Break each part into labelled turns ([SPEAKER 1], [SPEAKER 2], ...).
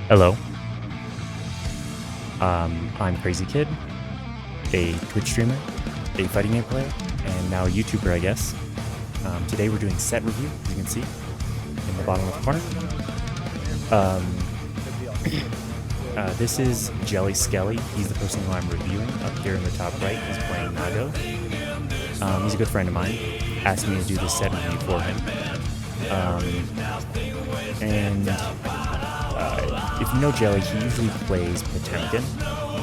[SPEAKER 1] Hello. I'm Crazy Kid, a Twitch streamer, a fighting game player, and now a YouTuber, I guess. Today we're doing set review, as you can see in the bottom left corner. This is Jelly Skelly. He's the person who I'm reviewing. Up here in the top right, he's playing Nago. He's a good friend of mine. Asked me to do this set review for him. If you know Jelly, he usually plays Potemkin,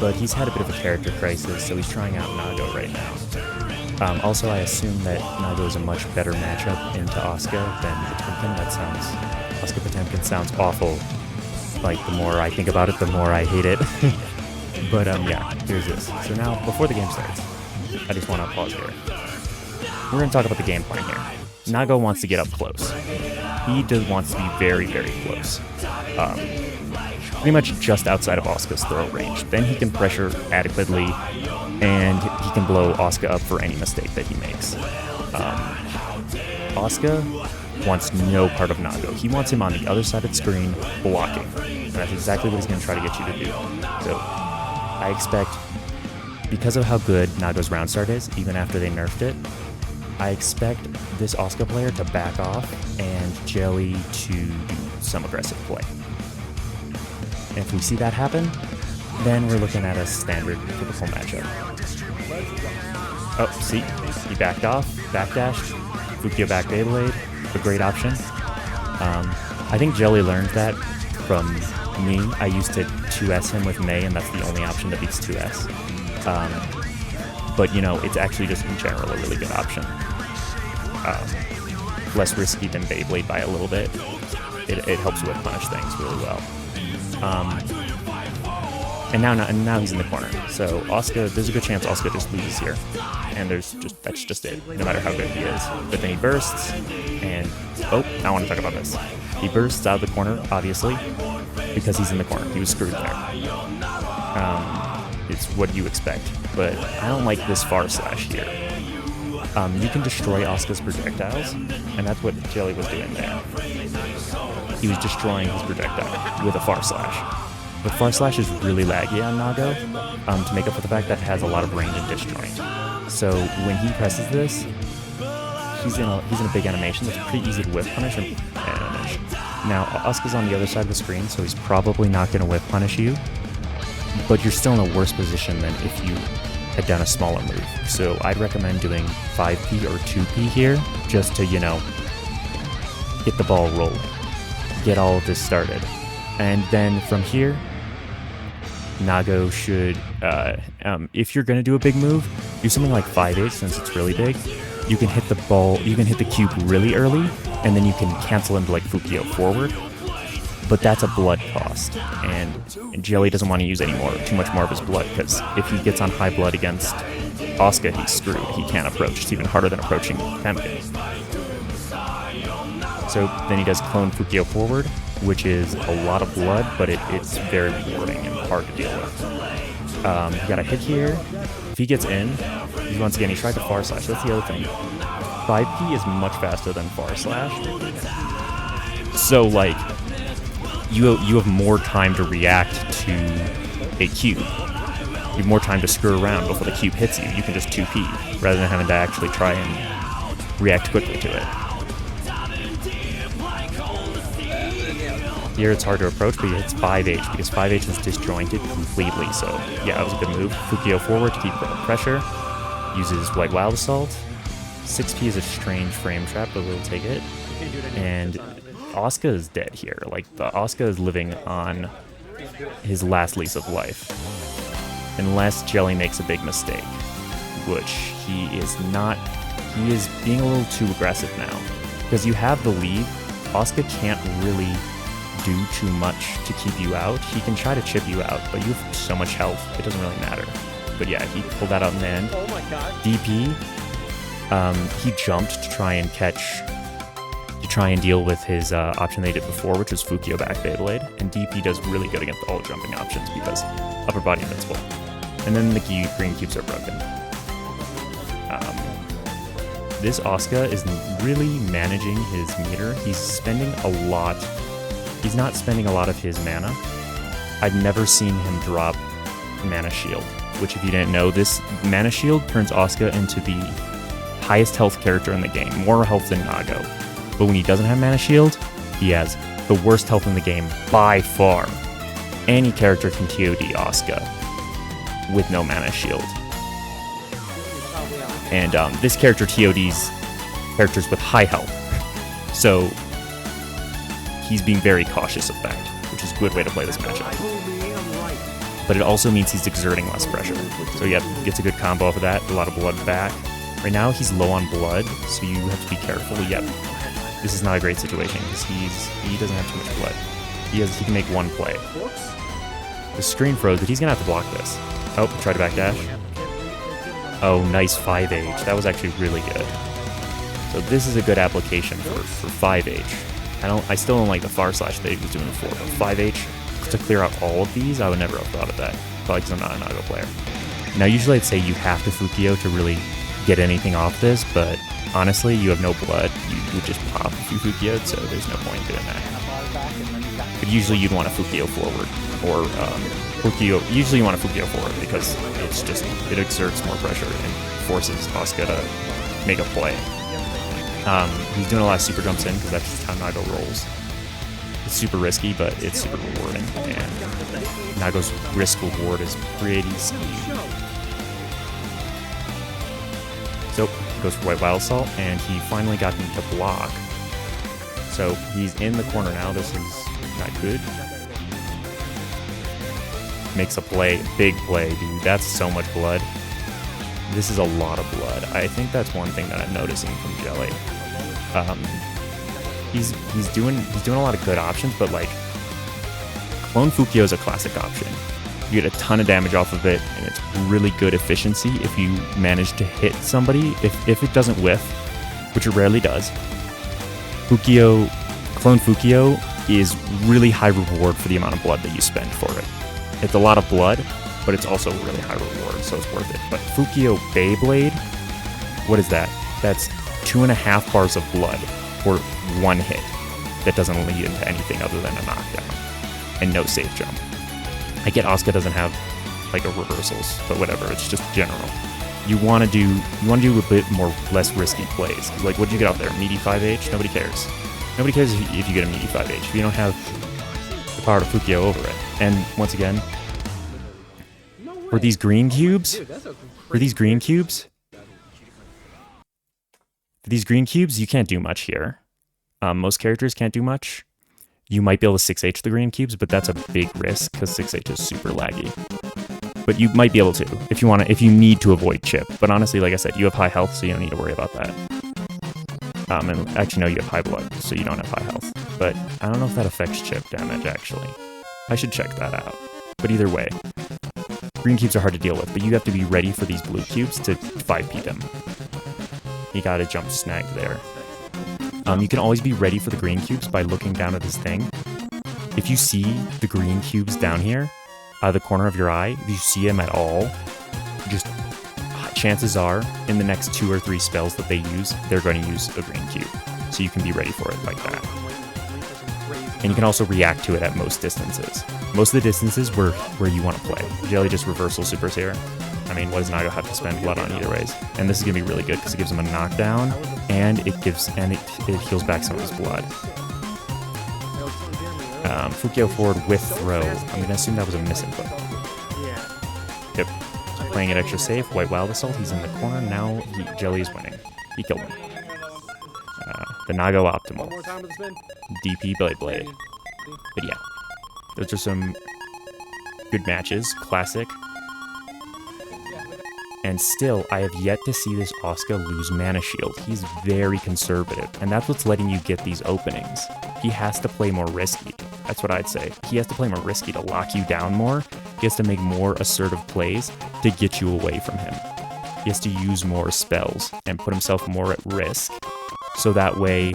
[SPEAKER 1] but he's had a bit of a character crisis, so he's trying out Nago right now. Also, I assume that Nago is a much better matchup into Asuka than Potemkin. Asuka Potemkin sounds awful. Like, the more I think about it, the more I hate it. But yeah, here's this. So now, before the game starts, I just want to pause here. We're going to talk about the game plan here. Nago wants to get up close. He wants to be very, very close. Pretty much just outside of Asuka's throw range. Then he can pressure adequately, and he can blow Asuka up for any mistake that he makes. Asuka wants no part of Nago. He wants him on the other side of the screen, blocking. And that's exactly what he's going to try to get you to do. So, I expect, because of how good Nago's round start is, even after they nerfed it, I expect this Asuka player to back off and Jelly to do some aggressive play. And if we see that happen, then we're looking at a standard typical matchup. Oh, see? He backed off, backdashed, Fukio back Beyblade, a great option. I think Jelly learned that from me. I used to 2S him with Mei, and that's the only option that beats 2S. But, you know, it's actually just in general a really good option. Less risky than Beyblade by a little bit. It helps whip punish things really well. And now he's in the corner. So Asuka, there's a good chance Asuka just loses here. And that's just it, no matter how good he is. But then he bursts, and I want to talk about this. He bursts out of the corner, obviously, because he's in the corner. He was screwed there. It's what you expect. But I don't like this far slash here. You can destroy Asuka's projectiles, and that's what Jelly was doing there. He was destroying his projectile with a far slash. But far slash is really laggy on Nago, to make up for the fact that it has a lot of range and disjoint. So when he presses this, he's in a big animation that's pretty easy to whip punish and punish. Now Asuka's on the other side of the screen, so he's probably not going to whip punish you, but you're still in a worse position than if you had done a smaller move. So I'd recommend doing 5P or 2P here, just to, get the ball rolling, get all of this started. And then from here, Nago should, if you're going to do a big move, do something like 5H since it's really big. You can hit the cube really early, and then you can cancel into like Fukio forward. But that's a blood cost, and Jelly doesn't want to use too much more of his blood, because if he gets on high blood against Asuka, he's screwed. He can't approach. It's even harder than approaching Potemkin. So then he does clone Fukio forward, which is a lot of blood, but it's very rewarding and hard to deal with. He got a hit here. If he gets in, once again, he tried to far slash. That's the other thing. 5P is much faster than far slash. So, like, you have more time to react to a cube. You have more time to screw around before the cube hits you. You can just 2P, rather than having to actually try and react quickly to it. Here it's hard to approach, but it's 5H, because 5H is disjointed completely, so yeah, that was a good move. Fukio forward to keep pressure, uses White Wild Assault. 6P is a strange frame trap, but we'll take it. And Asuka is dead here. Like, Asuka is living on his last lease of life. Unless Jelly makes a big mistake, which he is not. He is being a little too aggressive now. Because you have the lead, Asuka can't really do too much to keep you out. He can try to chip you out, but you have so much health, it doesn't really matter. But yeah, he pulled that out in the end.
[SPEAKER 2] Oh my god.
[SPEAKER 1] DP, he jumped to try and deal with his option they did before, which was Fukio back Beyblade, and DP does really good against all jumping options because upper body invincible. And then the green cubes are broken. This Asuka is really managing his meter. He's not spending a lot of his mana I've never seen him drop Mana Shield, which if you didn't know, this Mana Shield turns Asuka into the highest health character in the game, more health than Nago. But when he doesn't have Mana Shield, he has the worst health in the game by far. Any character can TOD Asuka with no Mana Shield. And this character TODs characters with high health. So he's being very cautious of that, which is a good way to play this matchup. But it also means he's exerting less pressure. So yeah, gets a good combo off of that, a lot of blood back. Right now he's low on blood, so you have to be careful. Yep, this is not a great situation because he doesn't have too much blood. He can make one play. The screen froze, but he's gonna have to block this. Oh, try to backdash. Oh, nice 5H. That was actually really good. So this is a good application for 5H. I still don't like the far slash that he was doing before, but 5H to clear out all of these, I would never have thought of that. Probably because I'm not a Nago player. Now usually I'd say you have to Fukio to really get anything off this, but honestly, you have no blood. You would just pop if you Fukio'd, so there's no point in doing that. But usually you'd want to Fukio forward, or usually you want to Fukio forward because it exerts more pressure and forces Asuka to make a play. He's doing a lot of super jumps in because that's just how Nago rolls. It's super risky, but it's super rewarding, and Nago's risk reward is pretty skewed. So goes for White Wild Salt, and he finally got him to block. So he's in the corner now. This is not good. Makes a play, big play, dude. That's so much blood. This is a lot of blood. I think that's one thing that I'm noticing from Jelly. He's doing a lot of good options, but like Clone Fukio is a classic option. You get a ton of damage off of it, and it's really good efficiency if you manage to hit somebody. If it doesn't whiff, which it rarely does, Clone Fukio is really high reward for the amount of blood that you spend for it. It's a lot of blood, but it's also really high reward, so it's worth it. But Fukio Beyblade, what is that? That's 2.5 bars of blood for one hit that doesn't lead into anything other than a knockdown and no safe jump. I get Asuka doesn't have like a reversals, but whatever, it's just general. You want to do a bit more less risky plays. Like, what did you get out there? Meaty 5H? Nobody cares. Nobody cares if you get a meaty 5H. If you don't have the power to Fukio over it. And once again, for these green cubes, you can't do much here. Most characters can't do much. You might be able to 6H the green cubes, but that's a big risk because 6H is super laggy. But you might be able to if you need to avoid chip. But honestly, like I said, you have high health, so you don't need to worry about that. And actually, no, you have high blood, so you don't have high health. But I don't know if that affects chip damage, actually. I should check that out. But either way, green cubes are hard to deal with, but you have to be ready for these blue cubes to 5P them. You gotta jump snag there. You can always be ready for the green cubes by looking down at this thing. If you see the green cubes down here, out of the corner of your eye, if you see them at all, just chances are, in the next 2 or 3 spells that they use, they're going to use a green cube. So you can be ready for it like that. And you can also react to it at most distances. Most of the distances where you want to play. Jelly just reversal supers here. I mean, what does Nago have to spend blood on either ways? And this is going to be really good because it gives him a knockdown, and it heals back some of his blood. Fukio forward with throw. I'm going to assume that was a misinput. Yep. So playing it extra safe. White Wild Assault. He's in the corner. Now Jelly is winning. He killed him. The Nago Optimal. DP Blade. But yeah. Those are some good matches. Classic. And still, I have yet to see this Asuka lose Mana Shield. He's very conservative, and that's what's letting you get these openings. He has to play more risky. That's what I'd say. He has to play more risky to lock you down more. He has to make more assertive plays to get you away from him. He has to use more spells and put himself more at risk, so that way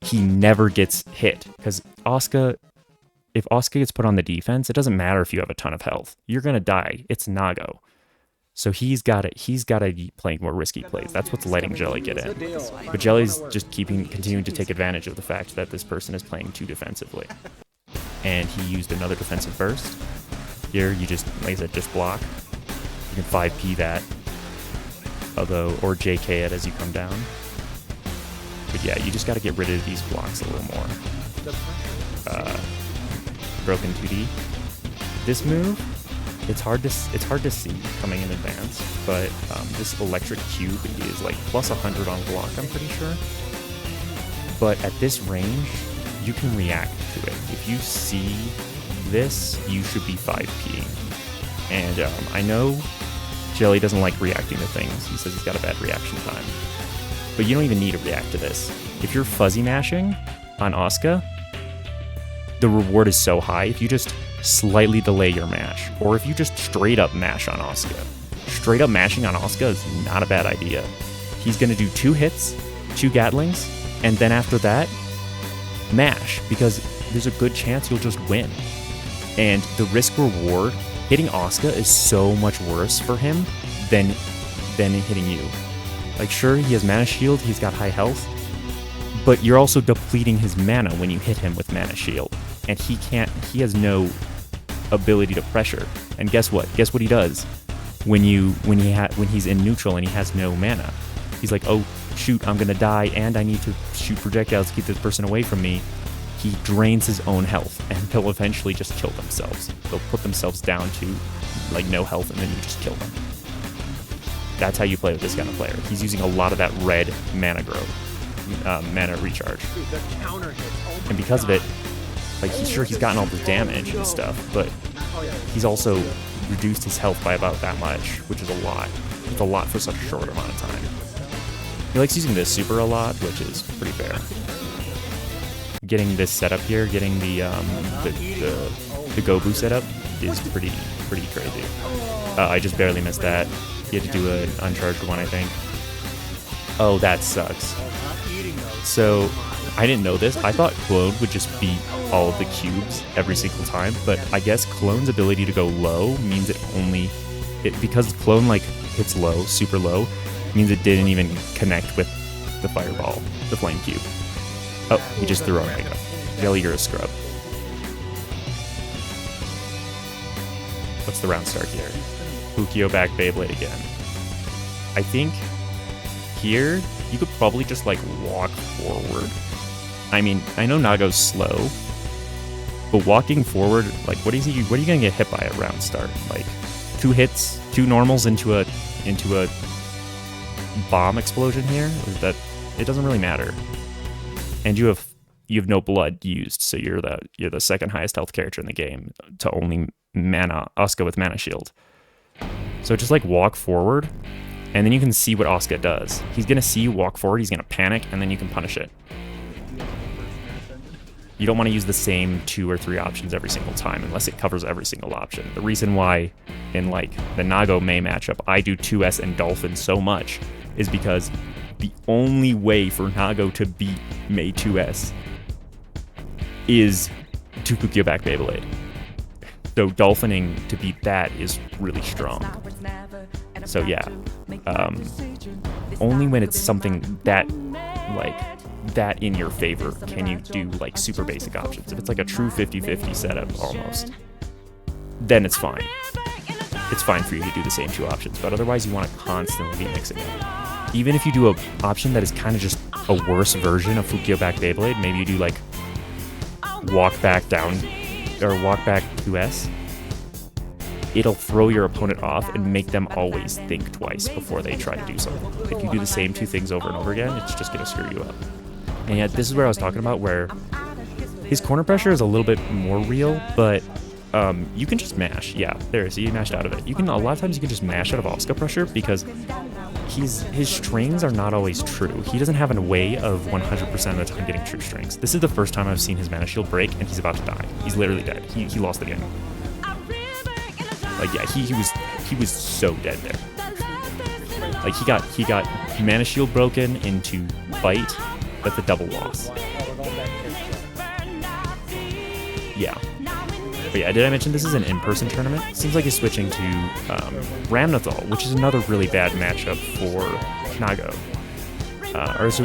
[SPEAKER 1] he never gets hit. Because if Asuka gets put on the defense, it doesn't matter if you have a ton of health. You're gonna die. It's Nago. So he's got to be playing more risky plays. That's what's letting Jelly get in. But Jelly's just continuing to take advantage of the fact that this person is playing too defensively. and he used another defensive burst. Here, you just, like I said, just block. You can 5P that, or JK it as you come down. But yeah, you just got to get rid of these blocks a little more. Broken 2D. This move, it's hard to see coming in advance, but this electric cube is like plus 100 on block, I'm pretty sure. But at this range, you can react to it. If you see this, you should be 5P'ing. And I know Jelly doesn't like reacting to things. He says he's got a bad reaction time. But you don't even need to react to this. If you're fuzzy mashing on Asuka, the reward is so high if you just slightly delay your mash, or if you just straight up mash on Asuka. Straight up mashing on Asuka is not a bad idea. He's gonna do 2 hits, 2 Gatlings, and then after that, mash, because there's a good chance you'll just win. And the risk reward, hitting Asuka is so much worse for him than hitting you. Like, sure, he has mana shield, he's got high health, but you're also depleting his mana when you hit him with mana shield. And he has no ability to pressure. And guess what? Guess what he does when he's in neutral and he has no mana? He's like, oh shoot, I'm gonna die and I need to shoot projectiles to keep this person away from me. He drains his own health and they'll eventually just kill themselves. They'll put themselves down to like no health and then you just kill them. That's how you play with this kind of player. He's using a lot of that red mana growth, mana recharge. And because of it, like, he's gotten all the damage and stuff, but he's also reduced his health by about that much, which is a lot. It's a lot for such a short amount of time. He likes using this super a lot, which is pretty fair. Getting this setup here, getting the Gobu setup is pretty crazy. I just barely missed that. You had to do an uncharged one, I think. Oh, that sucks. So, I didn't know this. I thought Clone would just beat all of the cubes every single time, but I guess Clone's ability to go low means because Clone like hits low, super low, means it didn't even connect with the fireball, the flame cube. Oh, he just threw Omega. Jelly, you're a scrub. What's the round start here? Fukio back Beyblade again. I think here you could probably just like walk forward. I mean, I know Nago's slow, but walking forward, like, what are you gonna get hit by at round start? Like, 2 hits, 2 normals into a bomb explosion here? That it doesn't really matter. And you have no blood used, so you're the second highest health character in the game to only mana Asuka with mana shield. So just like walk forward, and then you can see what Asuka does. He's gonna see you walk forward, he's gonna panic, and then you can punish it. You don't want to use the same 2 or 3 options every single time unless it covers every single option. The reason why in like the Nago Mei matchup I do 2S and Dolphin so much is because the only way for Nago to beat Mei 2S is to Fukio back Beyblade. So Dolphining to beat that is really strong. So yeah, only when it's something that in your favor can you do like super basic options. If it's like a true 50-50 setup almost, then it's fine. It's fine for you to do the same 2 options, but otherwise you want to constantly be mixing it. Even if you do an option that is kind of just a worse version of Fukio back Beyblade, maybe you do like walk back down or walk back 2S, it'll throw your opponent off and make them always think twice before they try to do something. If you do the same 2 things over and over again, it's just going to screw you up. And yet, this is where I was talking about, where his corner pressure is a little bit more real, but you can just mash. Yeah, there, so you mashed out of it. A lot of times you can just mash out of Asuka pressure because his strings are not always true. He doesn't have a way of 100% of the time getting true strings. This is the first time I've seen his mana shield break, and he's about to die. He's literally dead. He lost the game. Like, yeah, he was so dead there. Like, he got mana shield broken into bite with a double loss. Yeah. But yeah, did I mention this is an in-person tournament? Seems like he's switching to Ramnathal, which is another really bad matchup for Nago.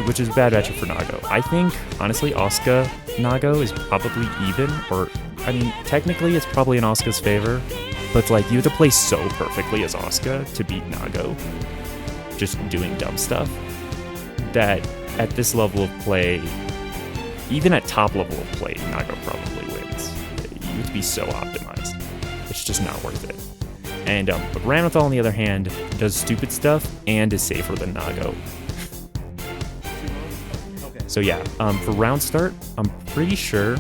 [SPEAKER 1] Which is a bad matchup for Nago. I think, honestly, Asuka Nago is probably even, or I mean, technically it's probably in Asuka's favor, but like you have to play so perfectly as Asuka to beat Nago, just doing dumb stuff, that at this level of play, even at top level of play, Nago probably wins. You have to be so optimized. It's just not worth it. And Ramlethal, on the other hand, does stupid stuff and is safer than Nago. So yeah, for round start, I'm pretty sure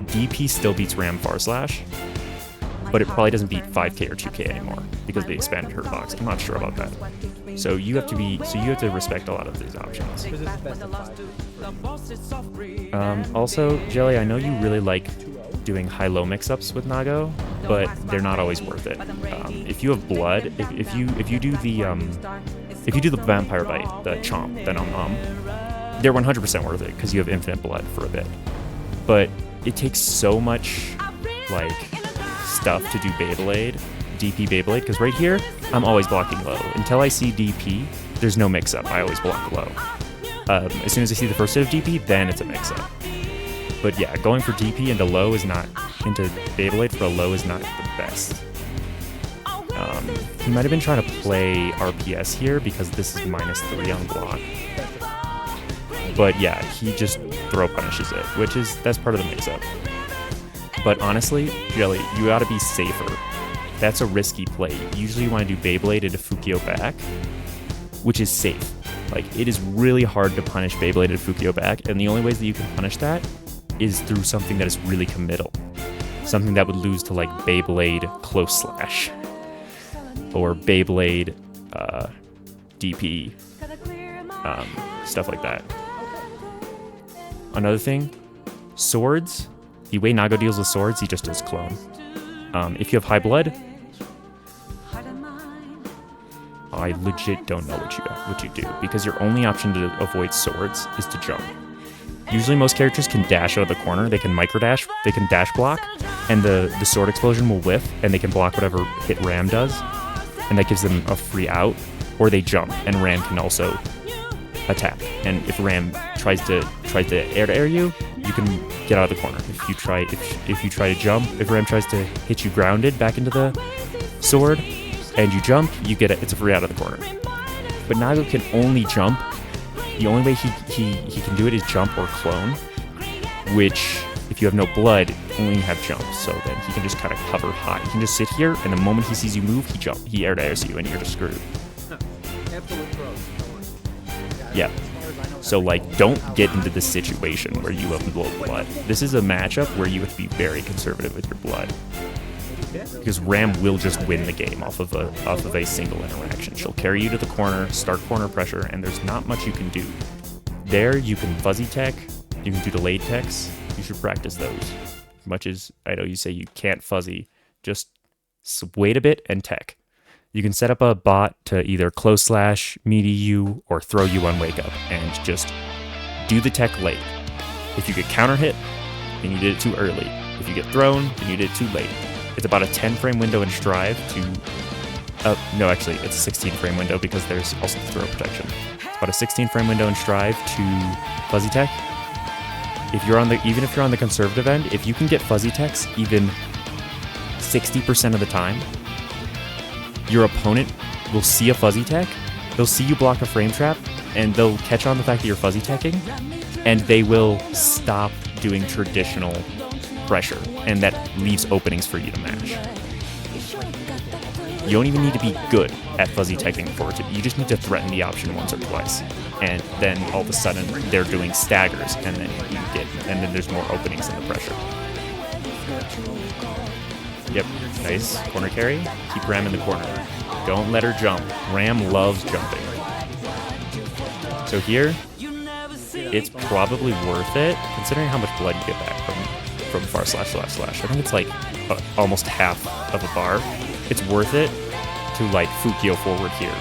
[SPEAKER 1] DP still beats Ram Far Slash, but it probably doesn't beat 5k or 2k anymore because they expanded Hurt Box. I'm not sure about that. So you have to respect a lot of these options. Also, Jelly, I know you really like doing high-low mix-ups with Nago, but they're not always worth it. If you have blood, if you do the Vampire Bite, the Chomp, then they're 100% worth it because you have infinite blood for a bit. But it takes so much like stuff to do Beyblade, DP Beyblade, because right here I'm always blocking low. Until I see DP, there's no mix-up. I always block low. As soon as I see the first hit of DP, then it's a mix-up. But yeah, going for DP into Beyblade for a low is not the best. He might have been trying to play RPS here because this is -3 on block. But yeah, he just throw punishes it, that's part of the mix-up. But honestly, Jelly, you gotta be safer. That's a risky play. Usually you want to do Beyblade into Fukio back, which is safe. Like, it is really hard to punish Beyblade into Fukio back, and the only ways that you can punish that is through something that is really committal. Something that would lose to like Beyblade Close Slash. Or Beyblade DP. Stuff like that. Another thing, swords. The way Nago deals with swords, he just does clone. If you have high blood, I legit don't know what you do, because your only option to avoid swords is to jump. Usually most characters can dash out of the corner, they can micro dash, they can dash block, and the sword explosion will whiff, and they can block whatever hit Ram does, and that gives them a free out, or they jump, and Ram can also attack. And if Ram tries to air you, you can get out of the corner. If you try to jump, if Ram tries to hit you grounded back into the sword, and you jump, you get it. It's a free out of the corner. But Nago can only jump. The only way he can do it is jump or clone, which, if you have no blood, only have jump. So then he can just kind of hover high. He can just sit here, and the moment he sees you move, he air airs you, and you're just screwed. Yeah. So, like, don't get into this situation where you have low blood. This is a matchup where you have to be very conservative with your blood, because Ram will just win the game off of a single interaction. She'll carry you to the corner, start corner pressure, and there's not much you can do. There, you can fuzzy tech, you can do delayed techs. You should practice those. As much as I know you say you can't fuzzy, just wait a bit and tech. You can set up a bot to either close slash, meaty you, or throw you on wake up, and just do the tech late. If you get counter hit, then you did it too early. If you get thrown, then you did it too late. It's about a 10 frame window in Strive to... no, actually, it's a 16 frame window because there's also the throw protection. It's about a 16 frame window in Strive to fuzzy tech. Even if you're on the conservative end, if you can get fuzzy techs even 60% of the time, your opponent will see a fuzzy tech, they'll see you block a frame trap, and they'll catch on the fact that you're fuzzy teching, and they will stop doing traditional pressure, and that leaves openings for you to mash. You don't even need to be good at fuzzy teching for it. You just need to threaten the option once or twice, and then all of a sudden they're doing staggers, and then there's more openings in the pressure. Yep, nice corner carry. Keep Ram in the corner. Don't let her jump. Ram loves jumping. So here, it's probably worth it, considering how much blood you get back from far slash. I think it's like almost half of a bar. It's worth it to like Fukio forward here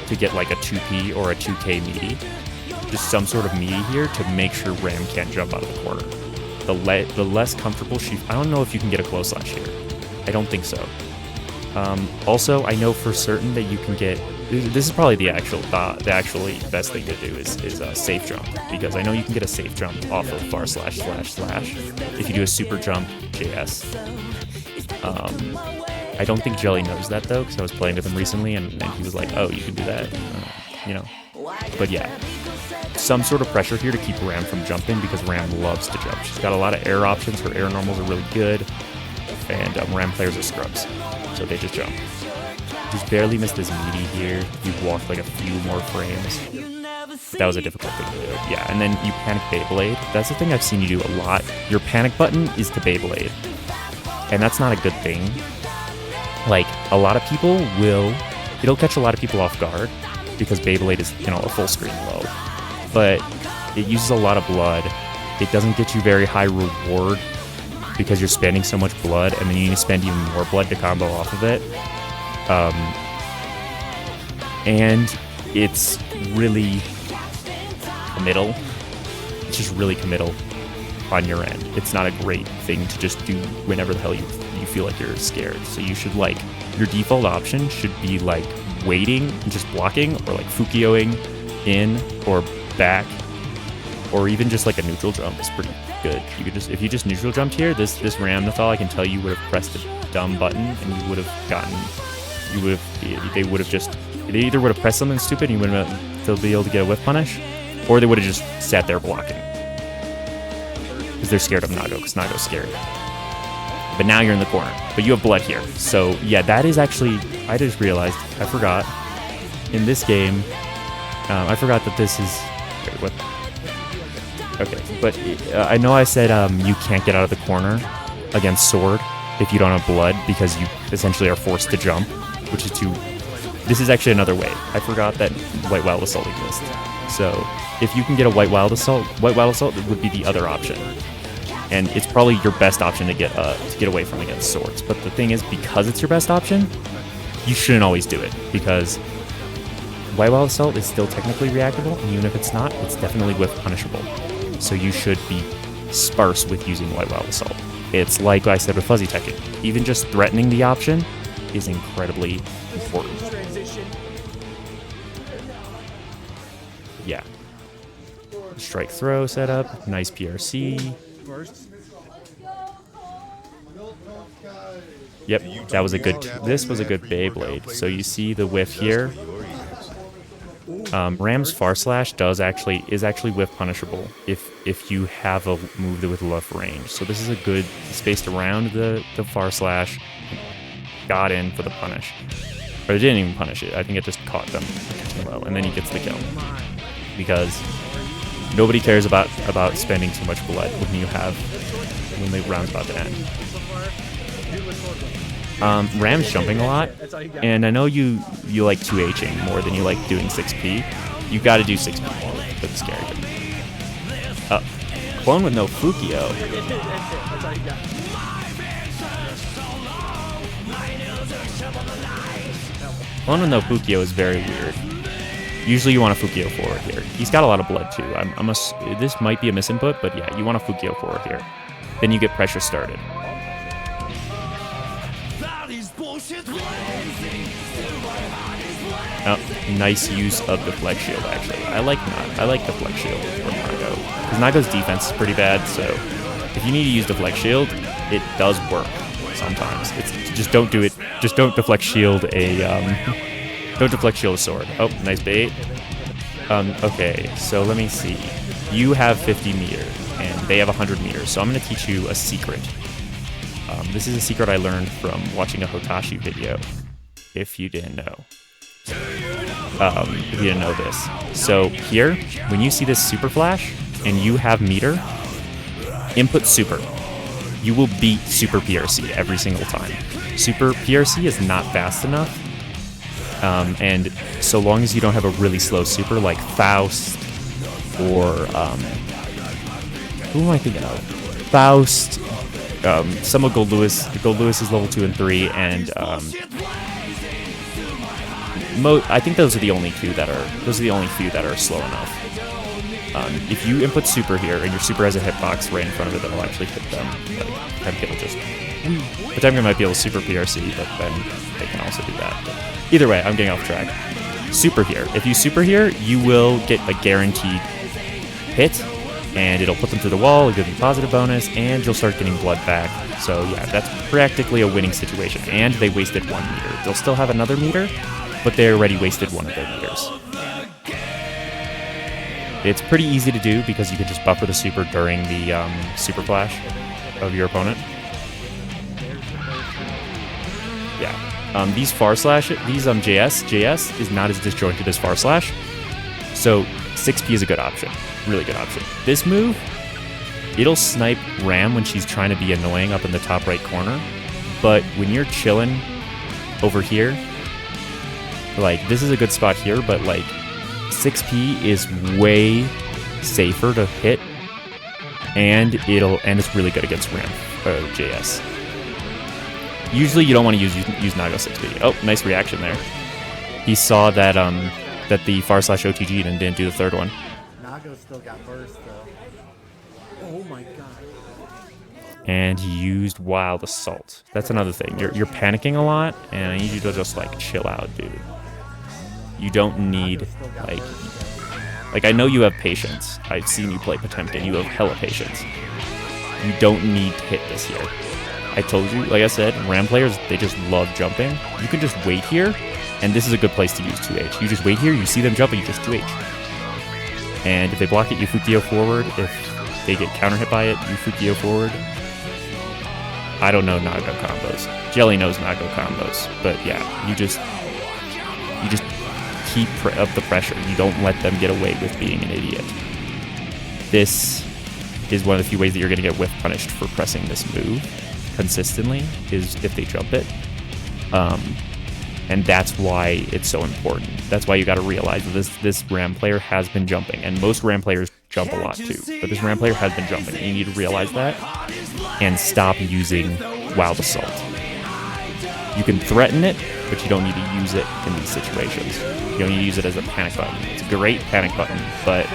[SPEAKER 1] to get like a 2P or a 2K meaty. Just some sort of meaty here to make sure Ram can't jump out of the corner. The less comfortable I don't know if you can get a close slash here. I don't think so. Also, I know for certain that you can get this is probably the actually best thing to do is safe jump, because I know you can get a safe jump off of bar slash slash slash if you do a super jump JS. I don't think Jelly knows that though, because I was playing with him recently and he was like, oh, you can do that, you know. But yeah, some sort of pressure here to keep Ram from jumping, because Ram loves to jump. She's got a lot of air options. Her air normals are really good, and Ram players are scrubs, so they just jump. He's barely missed his meaty here. He walked like a few more frames. That was a difficult thing to do. Yeah, and then you panic Beyblade. That's the thing I've seen you do a lot. Your panic button is to Beyblade, and that's not a good thing. Like, a lot of people it'll catch a lot of people off guard, because Beyblade is, you know, a full screen low. But it uses a lot of blood. It doesn't get you very high reward, because you're spending so much blood, and then you need to spend even more blood to combo off of it. And it's really committal. It's just really committal on your end. It's not a great thing to just do whenever the hell you feel like you're scared. So you should, like, your default option should be like waiting and just blocking, or like Fukioing in or back, or even just like a neutral jump is pretty good. You could just, if you just neutral jumped here, this Ramnathal, I can tell you would have pressed a dumb button and you would have gotten, they either would have pressed something stupid and you wouldn't have be able to get a whiff punish, or they would have just sat there blocking, because they're scared of Nago, because Nago's scary. But now you're in the corner, but you have blood here. So yeah, that is actually, I just realized, I forgot, in this game, I forgot that this is, wait, what? Okay, but I know I said you can't get out of the corner against Sword if you don't have blood, because you essentially are forced to jump, which is this is actually another way. I forgot that White Wild Assault exists. So if you can get a White Wild Assault would be the other option. And it's probably your best option to get away from against Swords. But the thing is, because it's your best option, you shouldn't always do it, because White Wild Assault is still technically reactable, and even if it's not, it's definitely whiff punishable. So you should be sparse with using White Wild Assault. It's like I said with Fuzzy Teching. Even just threatening the option is incredibly important. Yeah. Strike throw setup, nice PRC. Yep, that was a good. This was a good Beyblade. So you see the whiff here. Ram's Far Slash is actually whiff punishable if you have a move with enough range. So this is a good spaced around the Far Slash, got in for the punish, or it didn't even punish it. I think it just caught them low, and then he gets the kill, because nobody cares about spending too much blood when the round's about to end. Ram's jumping a lot, and I know you like 2Hing more than you like doing 6P. You got to do 6P more with scary. Clone with no Fukio. Clone with no Fukio is very weird. Usually you want a Fukio forward here. He's got a lot of blood too. This might be a misinput, but yeah, you want a Fukio forward here. Then you get pressure started. Oh, nice use of the Flex Shield, actually. I like the Flex Shield from Nago, because Nago's defense is pretty bad, so if you need to use the Flex Shield, it does work sometimes. Just don't do it. Just don't deflect shield don't deflect shield a sword. Oh, nice bait. Okay, so let me see. You have 50 meters, and they have 100 meters, so I'm going to teach you a secret. This is a secret I learned from watching a Hotashi video, if you didn't know. If you didn't know this. So here, when you see this super flash, and you have meter, input super. You will beat super PRC every single time. Super PRC is not fast enough, and so long as you don't have a really slow super like Faust, or who am I thinking of? Faust, some of Gold Lewis. Gold Lewis is level 2 and 3, and I think those are the only few that are slow enough. If you input super here, and your super has a hitbox right in front of it that'll actually hit them, like Temkin will just... Temkin might be able to super PRC, but then they can also do that. But either way, I'm getting off track. super here. If you super here, you will get a guaranteed hit, and it'll put them through the wall, it'll give you a positive bonus, and you'll start getting blood back. So yeah, that's practically a winning situation. And they wasted 1 meter. They'll still have another meter, but they already wasted 1 of their meters. It's pretty easy to do because you can just buffer the super during the super flash of your opponent. Yeah. These far slash, these JS is not as disjointed as far slash. So 6P is a good option. Really good option. This move, it'll snipe Ram when she's trying to be annoying up in the top right corner. But when you're chilling over here, like this is a good spot here, but like 6P is way safer to hit, and it's really good against Ram JS. Usually you don't want to use Nago 6P. Oh, nice reaction there. He saw that that the far slash OTG'd and didn't do the third one.
[SPEAKER 2] Nago still got burst though. Oh my god.
[SPEAKER 1] And he used Wild Assault. That's another thing. You're panicking a lot, and I need you to just like chill out, dude. You don't need like I know you have patience. I've seen you play Potemkin. You have hella patience. You don't need to hit this here. I told you, like I said, Ram players, they just love jumping. You can just wait here, and this is a good place to use 2H. You just wait here, you see them jump, and you just 2H. And if they block it, you Fukio forward. If they get counter hit by it, you Fukio forward. I don't know Nago combos. Jelly knows Nago combos, but yeah, you just keep up the pressure. You don't let them get away with being an idiot. This is one of the few ways that you're going to get whiff punished for pressing this move consistently, is if they jump it. And that's why it's so important. That's why you got to realize that this Ram player has been jumping, and most Ram players jump a lot too, but this Ram player has been jumping, and you need to realize that and stop using Wild Assault. You can threaten it, but you don't need to use it in these situations. You don't need to use it as a panic button. It's a great panic button, but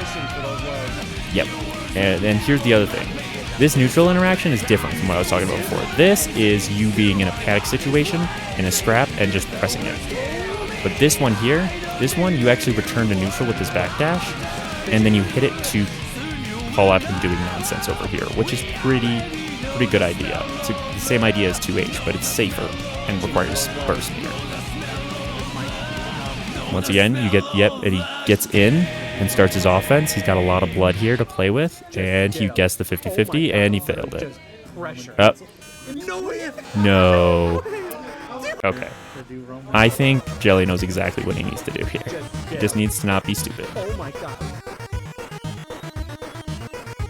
[SPEAKER 1] yep. And then here's the other thing. This neutral interaction is different from what I was talking about before. This is you being in a panic situation, in a scrap, and just pressing it. But this one here, you actually return to neutral with this backdash, and then you hit it to call out him doing nonsense over here, which is pretty good idea. It's the same idea as 2H, but it's safer and requires burst meter. Once again, you get, and he gets in and starts his offense. He's got a lot of blood here to play with, and he guessed the 50-50, and he failed it. No. Okay. I think Jelly knows exactly what he needs to do here. He just needs to not be stupid.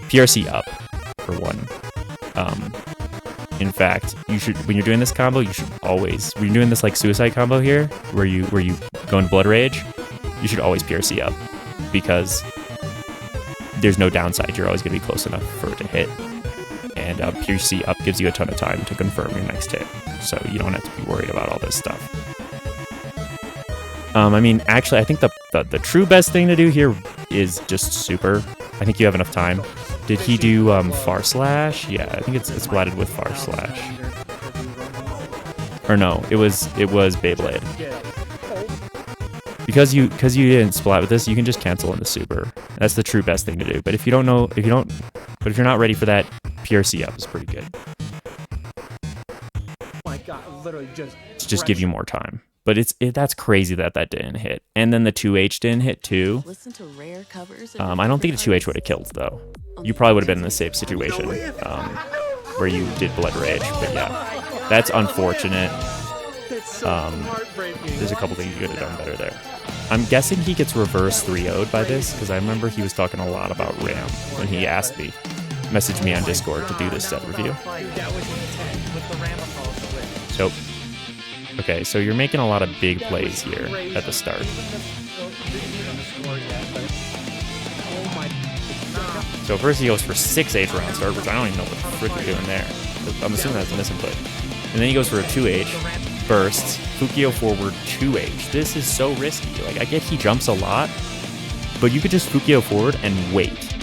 [SPEAKER 1] PRC up, for one. In fact, you should, when you're doing this combo, you should always, when you're doing this like suicide combo here, where you go into Blood Rage, you should always PRC up, because there's no downside. You're always going to be close enough for it to hit, and PRC up gives you a ton of time to confirm your next hit, so you don't have to be worried about all this stuff. I mean, actually, I think the true best thing to do here is just super. I think you have enough time. Did he do far slash? Yeah, I think it's splatted with far slash. Or no, it was Beyblade. Because you didn't splat with this, you can just cancel into super. That's the true best thing to do. But if you're not ready for that, PRC up is pretty good.
[SPEAKER 2] My God, literally
[SPEAKER 1] just give you more time. But that's crazy that didn't hit. And then the 2H didn't hit too. I don't think the 2H would have killed though. You probably would have been in the same situation where you did Blood Rage. But yeah, that's unfortunate. There's a couple things you could have done better there. I'm guessing he gets reverse 3-0'd by this, because I remember he was talking a lot about Ram when he asked me, messaged me on Discord to do this set review. So, okay, so you're making a lot of big plays here at the start. So first he goes for 6H round start, which I don't even know what the frick you're doing there. I'm assuming that's a misinput. And then he goes for a 2H, bursts, Fukio forward 2H. This is so risky. Like, I get he jumps a lot, but you could just Fukio forward and wait.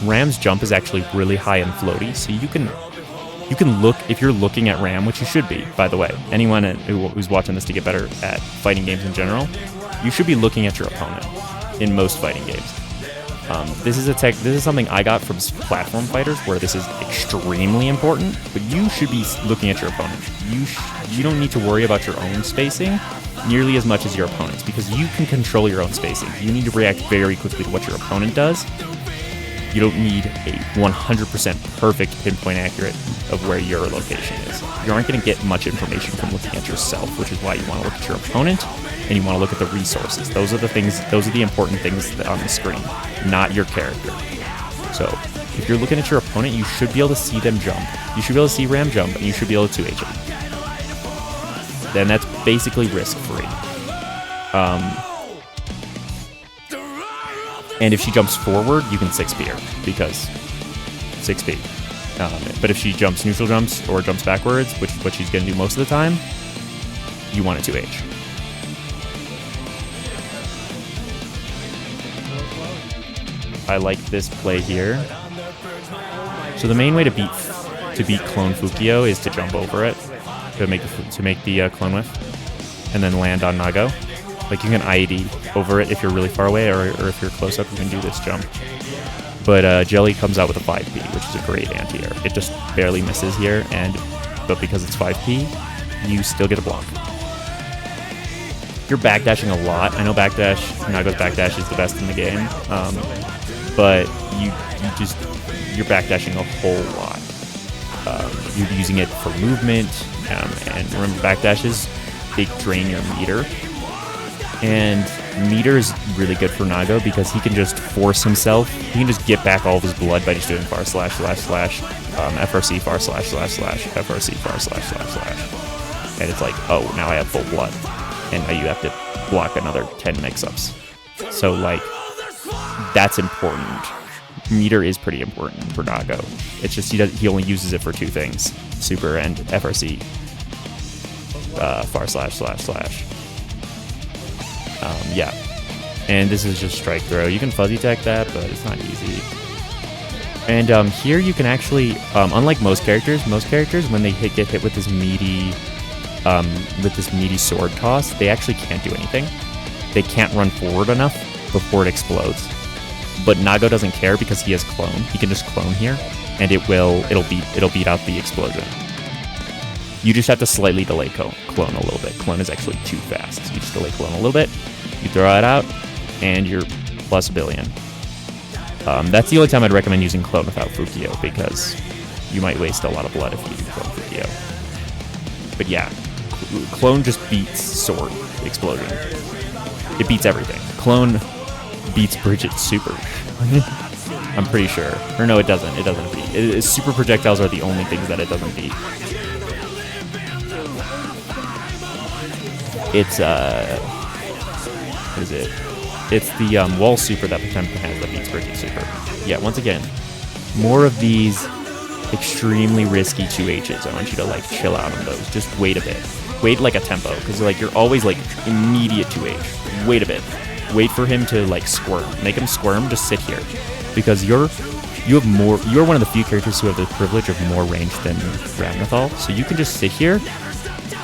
[SPEAKER 1] Ram's jump is actually really high and floaty, so you can look, if you're looking at Ram, which you should be, by the way. Anyone who's watching this to get better at fighting games in general, you should be looking at your opponent in most fighting games. This is something I got from platform fighters where this is extremely important, but you should be looking at your opponent. You don't need to worry about your own spacing nearly as much as your opponent's, because you can control your own spacing. You need to react very quickly to what your opponent does. You don't need a 100% perfect pinpoint accurate of where your location is. You aren't going to get much information from looking at yourself, which is why you want to look at your opponent and you want to look at the resources. Those are the important things on the screen, not your character. So if you're looking at your opponent, you should be able to see them jump. You should be able to see Ram jump, and you should be able to 2H it. Then that's basically risk-free. And if she jumps forward, you can 6P her, because 6P. But if she jumps neutral jumps or jumps backwards, which is what she's going to do most of the time, you want a 2H. I like this play here. So the main way to beat clone Fukio is to jump over it, to make the clone whiff, and then land on Nago. Like, you can IED over it if you're really far away, or if you're close up, you can do this jump. But Jelly comes out with a 5P, which is a great anti-air. It just barely misses here, but because it's 5P, you still get a block. You're backdashing a lot. I know Nago's backdash is the best in the game, but you're backdashing a whole lot. You're using it for movement, and remember, backdashes, they drain your meter. And meter is really good for Nago because he can just force himself. He can just get back all of his blood by just doing ///, FRC //, FRC //. And it's like, oh, now I have full blood. And now you have to block another 10 mix-ups. So, like, that's important. Meter is pretty important for Nago. It's just he only uses it for two things: super and FRC //. Yeah, and this is just strike throw. You can fuzzy tech that, but it's not easy. And here you can actually, unlike most characters, when they get hit with this meaty sword toss, they actually can't do anything. They can't run forward enough before it explodes. But Nago doesn't care because he has clone. He can just clone here, and it'll beat out the explosion. You just have to slightly delay clone a little bit. Clone is actually too fast. So you just delay clone a little bit, you throw it out, and you're plus a billion. That's the only time I'd recommend using clone without Fukio, because you might waste a lot of blood if you clone Fukio. But yeah, clone just beats sword explosion. It beats everything. Clone beats Bridget's super. I'm pretty sure. Or no, it doesn't. It doesn't beat. Super projectiles are the only things that it doesn't beat. It's what is it? It's the wall super that Potemkin has that beats Bridget super. Yeah, once again, more of these extremely risky 2Hs. I want you to like chill out on those. Just wait a bit. Wait like a tempo, because like you're always like immediate 2H. Wait a bit. Wait for him to like squirm. Make him squirm. Just sit here, because you're one of the few characters who have the privilege of more range than Ramnathal. So you can just sit here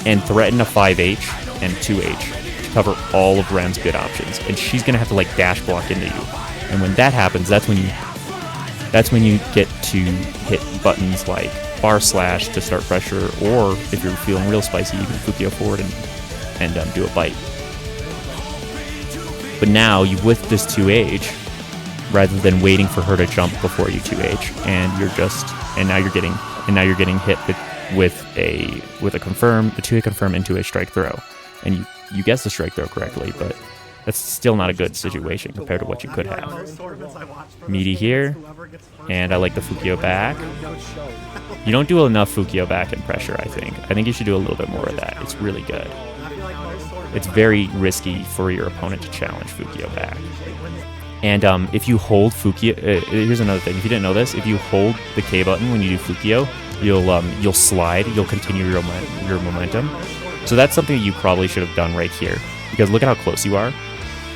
[SPEAKER 1] and threaten a 5H and 2H to cover all of Ram's good options, and she's gonna have to like dash block into you. And when that happens, that's when you get to hit buttons like bar slash to start pressure, or if you're feeling real spicy, you can Fukio forward and do a bite. But now you with this 2H, rather than waiting for her to jump before you 2H, and now you're getting hit with a 2H confirm into a strike throw, and you guessed the strike throw correctly, but that's still not a good situation compared to what you could have. Meaty here, and I like the Fukio back. You don't do enough Fukio back in pressure, I think. I think you should do a little bit more of that. It's really good. It's very risky for your opponent to challenge Fukio back. And if you hold Fukio, here's another thing. If you didn't know this, if you hold the K button when you do Fukio, you'll slide. You'll continue your momentum. So that's something that you probably should have done right here, because look at how close you are.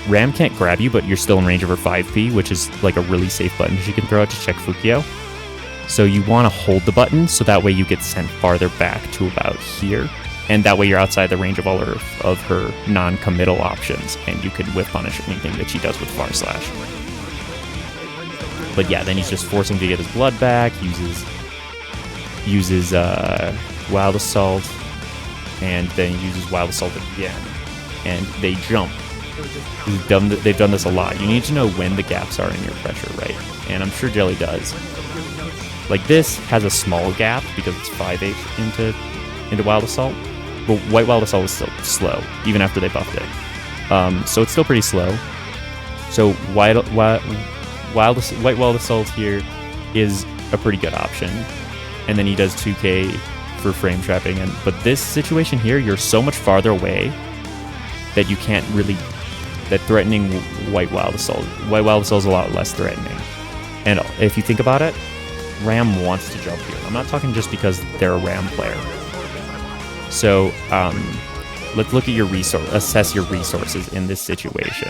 [SPEAKER 1] Ram can't grab you, but you're still in range of her 5P, which is like a really safe button she can throw out to check Fukio. So you want to hold the button so that way you get sent farther back to about here. and that way you're outside the range of all of her non-committal options, and you can whiff punish anything that she does with Far Slash. But yeah, then he's just forcing to get his blood back, uses Wild Assault, and then uses Wild Assault again, and they jump. They've done this a lot. You need to know when the gaps are in your pressure, right? And I'm sure Jelly does. Like this has a small gap because it's 5H into Wild Assault, but White Wild Assault is still slow even after they buffed it. So it's still pretty slow. So White Wild Assault here is a pretty good option, and then he does 2k for frame trapping. But this situation here, you're so much farther away that you can't really. That threatening White Wild Assault is a lot less threatening. And if you think about it, Ram wants to jump here. I'm not talking just because they're a Ram player. So let's look at your assess your resources in this situation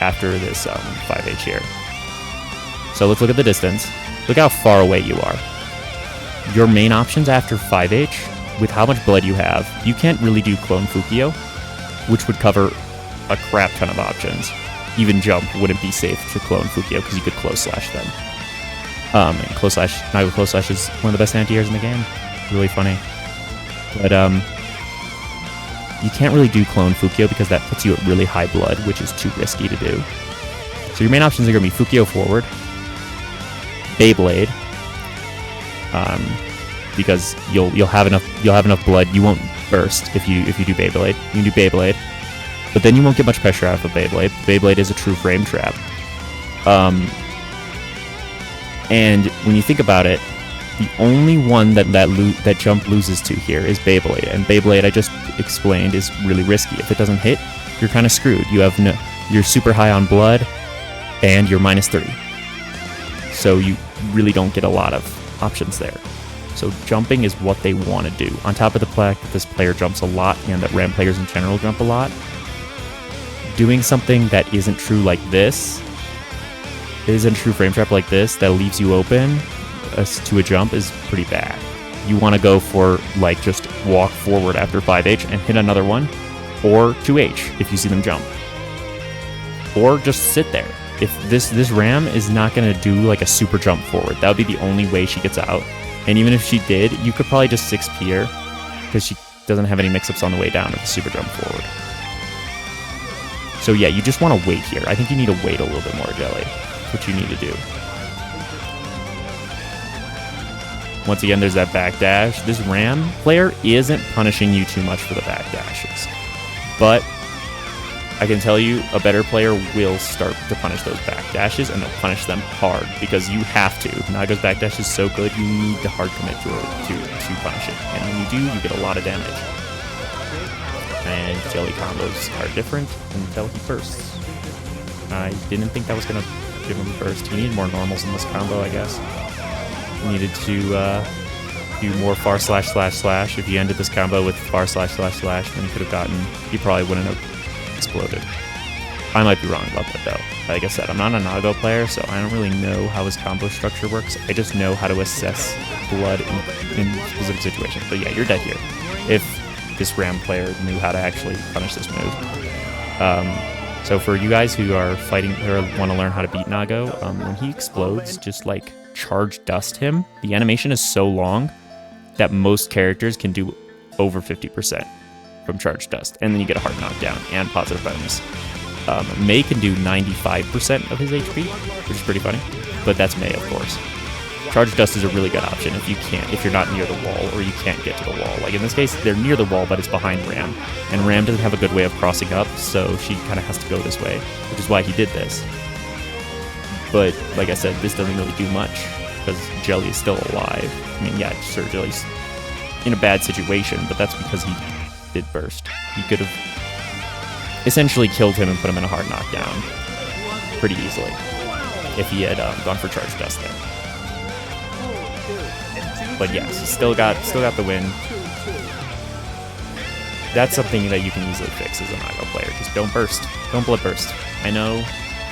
[SPEAKER 1] after this 5H here. So let's look at the distance. Look how far away you are. Your main options after 5H, with how much blood you have, you can't really do Clone Fukio, which would cover a crap ton of options. Even jump wouldn't be safe to clone Fukio because you could close slash them. And Nago close slash is one of the best anti-airs in the game. Really funny. But you can't really do clone Fukio because that puts you at really high blood, which is too risky to do. So your main options are going to be Fukio forward, Beyblade, because you'll have enough blood. You won't burst if you do Beyblade. You can do Beyblade. But then you won't get much pressure out of Beyblade. Beyblade is a true frame trap. And when you think about it, the only one that jump loses to here is Beyblade. And Beyblade, I just explained, is really risky. If it doesn't hit, you're kind of screwed. You're super high on blood, and you're -3. So you really don't get a lot of options there. So jumping is what they want to do. On top of the fact that this player jumps a lot, and that Ram players in general jump a lot, doing something that isn't true like this, isn't true frame trap like this, that leaves you open to a jump is pretty bad. You want to go for like just walk forward after 5H and hit another one, or 2H if you see them jump, or just sit there. If this Ram is not going to do like a super jump forward, that would be the only way she gets out. And even if she did, you could probably just 6P her because she doesn't have any mix-ups on the way down with the super jump forward. So yeah, you just want to wait here. I think you need to wait a little bit more, Jelly. That's what you need to do. Once again, there's that backdash. This Ram player isn't punishing you too much for the backdashes. But I can tell you, a better player will start to punish those backdashes, and they'll punish them hard because you have to. Nago's backdash is so good, you need to hard commit to punish it. And when you do, you get a lot of damage. And Jelly combos are different until he bursts. I didn't think that was going to give him a burst. He needed more normals in this combo, I guess. He needed to do more far slash slash slash. If he ended this combo with far slash slash slash, then he could have gotten... He probably wouldn't have exploded. I might be wrong about that, though. Like I said, I'm not a Nago player, so I don't really know how his combo structure works. I just know how to assess blood in specific situations. But yeah, you're dead here. If this Ram player knew how to actually punish this move. So for you guys who are fighting or want to learn how to beat Nago, when he explodes, just like charge dust him. The animation is so long that most characters can do over 50% from charge dust, and then you get a hard knockdown and positive bonus. Mei can do 95% of his HP, which is pretty funny, but that's Mei, of course. Charge dust is a really good option if you're not near the wall or you can't get to the wall. Like in this case, they're near the wall, but it's behind Ram, and Ram doesn't have a good way of crossing up, so she kind of has to go this way, which is why he did this. But like I said, this doesn't really do much because Jelly is still alive. I mean, yeah, sure, Jelly's in a bad situation, but that's because he did burst. He could have essentially killed him and put him in a hard knockdown pretty easily if he had gone for charge dust there. But yes, still got the win. That's something that you can easily fix as a Nago player. Just don't burst. Don't blood burst. I know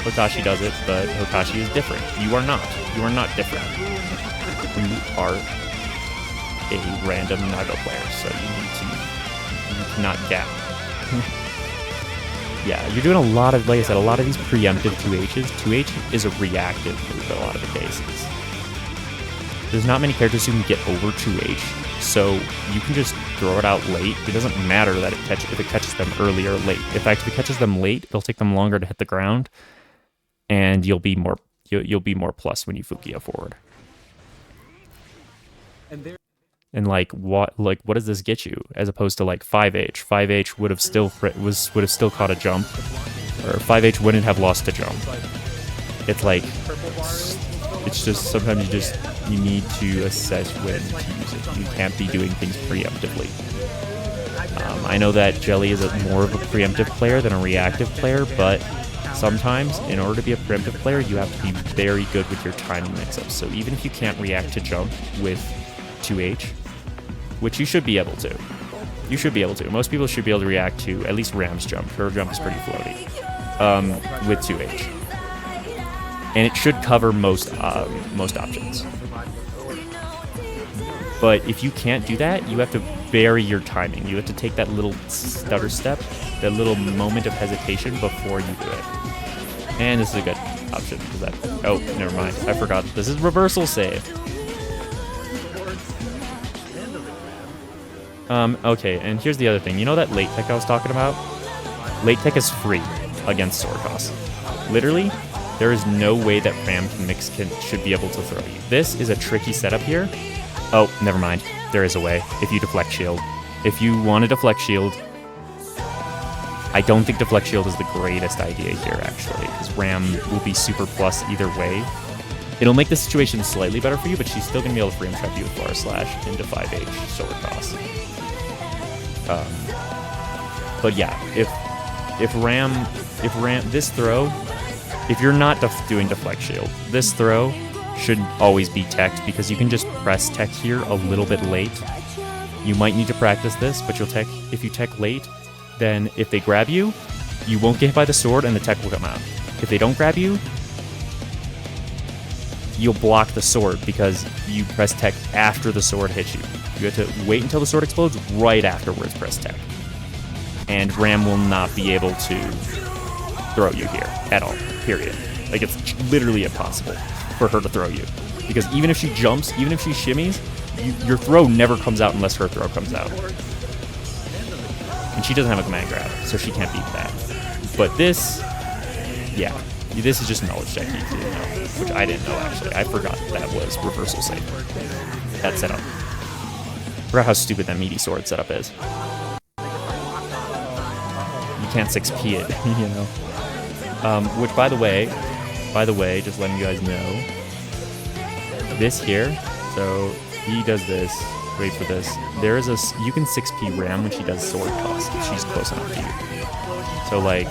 [SPEAKER 1] Hotashi does it, but Hotashi is different. You are not. You are not different. You are a random Nago player, so you need to you cannot gap. Yeah, you're doing a lot of, like I said, a lot of these preemptive 2Hs. 2H is a reactive move in a lot of the cases. There's not many characters who can get over 2H, so you can just throw it out late. It doesn't matter that if it catches them early or late. In fact, if it catches them late, it'll take them longer to hit the ground, and you'll be more plus when you Fukio forward. And like what does this get you as opposed to like 5H? 5H would have still caught a jump, or 5H wouldn't have lost a jump. It's like it's just sometimes you need to assess when to use it. You can't be doing things preemptively. I know that Jelly is more of a preemptive player than a reactive player, but sometimes in order to be a preemptive player, you have to be very good with your timing mix-ups. So even if you can't react to jump with 2H, which you should be able to. You should be able to. Most people should be able to react to at least Ram's jump. Her jump is pretty floaty with 2H. And it should cover most options. But if you can't do that, you have to vary your timing. You have to take that little stutter step, that little moment of hesitation before you do it. And this is a good option. Oh, never mind. I forgot. This is reversal save. Okay, and here's the other thing. You know that late tech I was talking about? Late tech is free against sword toss. Literally, there is no way that Ram should be able to throw you. This is a tricky setup here. Oh, never mind. There is a way. If you deflect shield. If you want to deflect shield, I don't think deflect shield is the greatest idea here, actually, because Ram will be super plus either way. It'll make the situation slightly better for you, but she's still going to be able to frame trap you with Bar Slash into 5H sword toss. But yeah, if Ram, this throw, if you're not doing deflect shield, this throw should always be teched, because you can just press tech here a little bit late. You might need to practice this, but you'll tech, if you tech late, then if they grab you, you won't get hit by the sword and the tech will come out. If they don't grab you, you'll block the sword because you press tech after the sword hits you. You have to wait until the sword explodes right afterwards, press tech. And Ram will not be able to throw you here at all, period. Like, it's literally impossible for her to throw you. Because even if she jumps, even if she shimmies, your throw never comes out unless her throw comes out. And she doesn't have a command grab, so she can't beat that. But this, yeah, this is just knowledge check you didn't know, which I didn't know, actually. I forgot that was reversal save. That setup. Forgot how stupid that meaty sword setup is. You can't 6P it, you know. Which, by the way, just letting you guys know, this here, so he does this, wait for this, there is you can 6P Ram when she does sword toss if she's close enough to you. So like,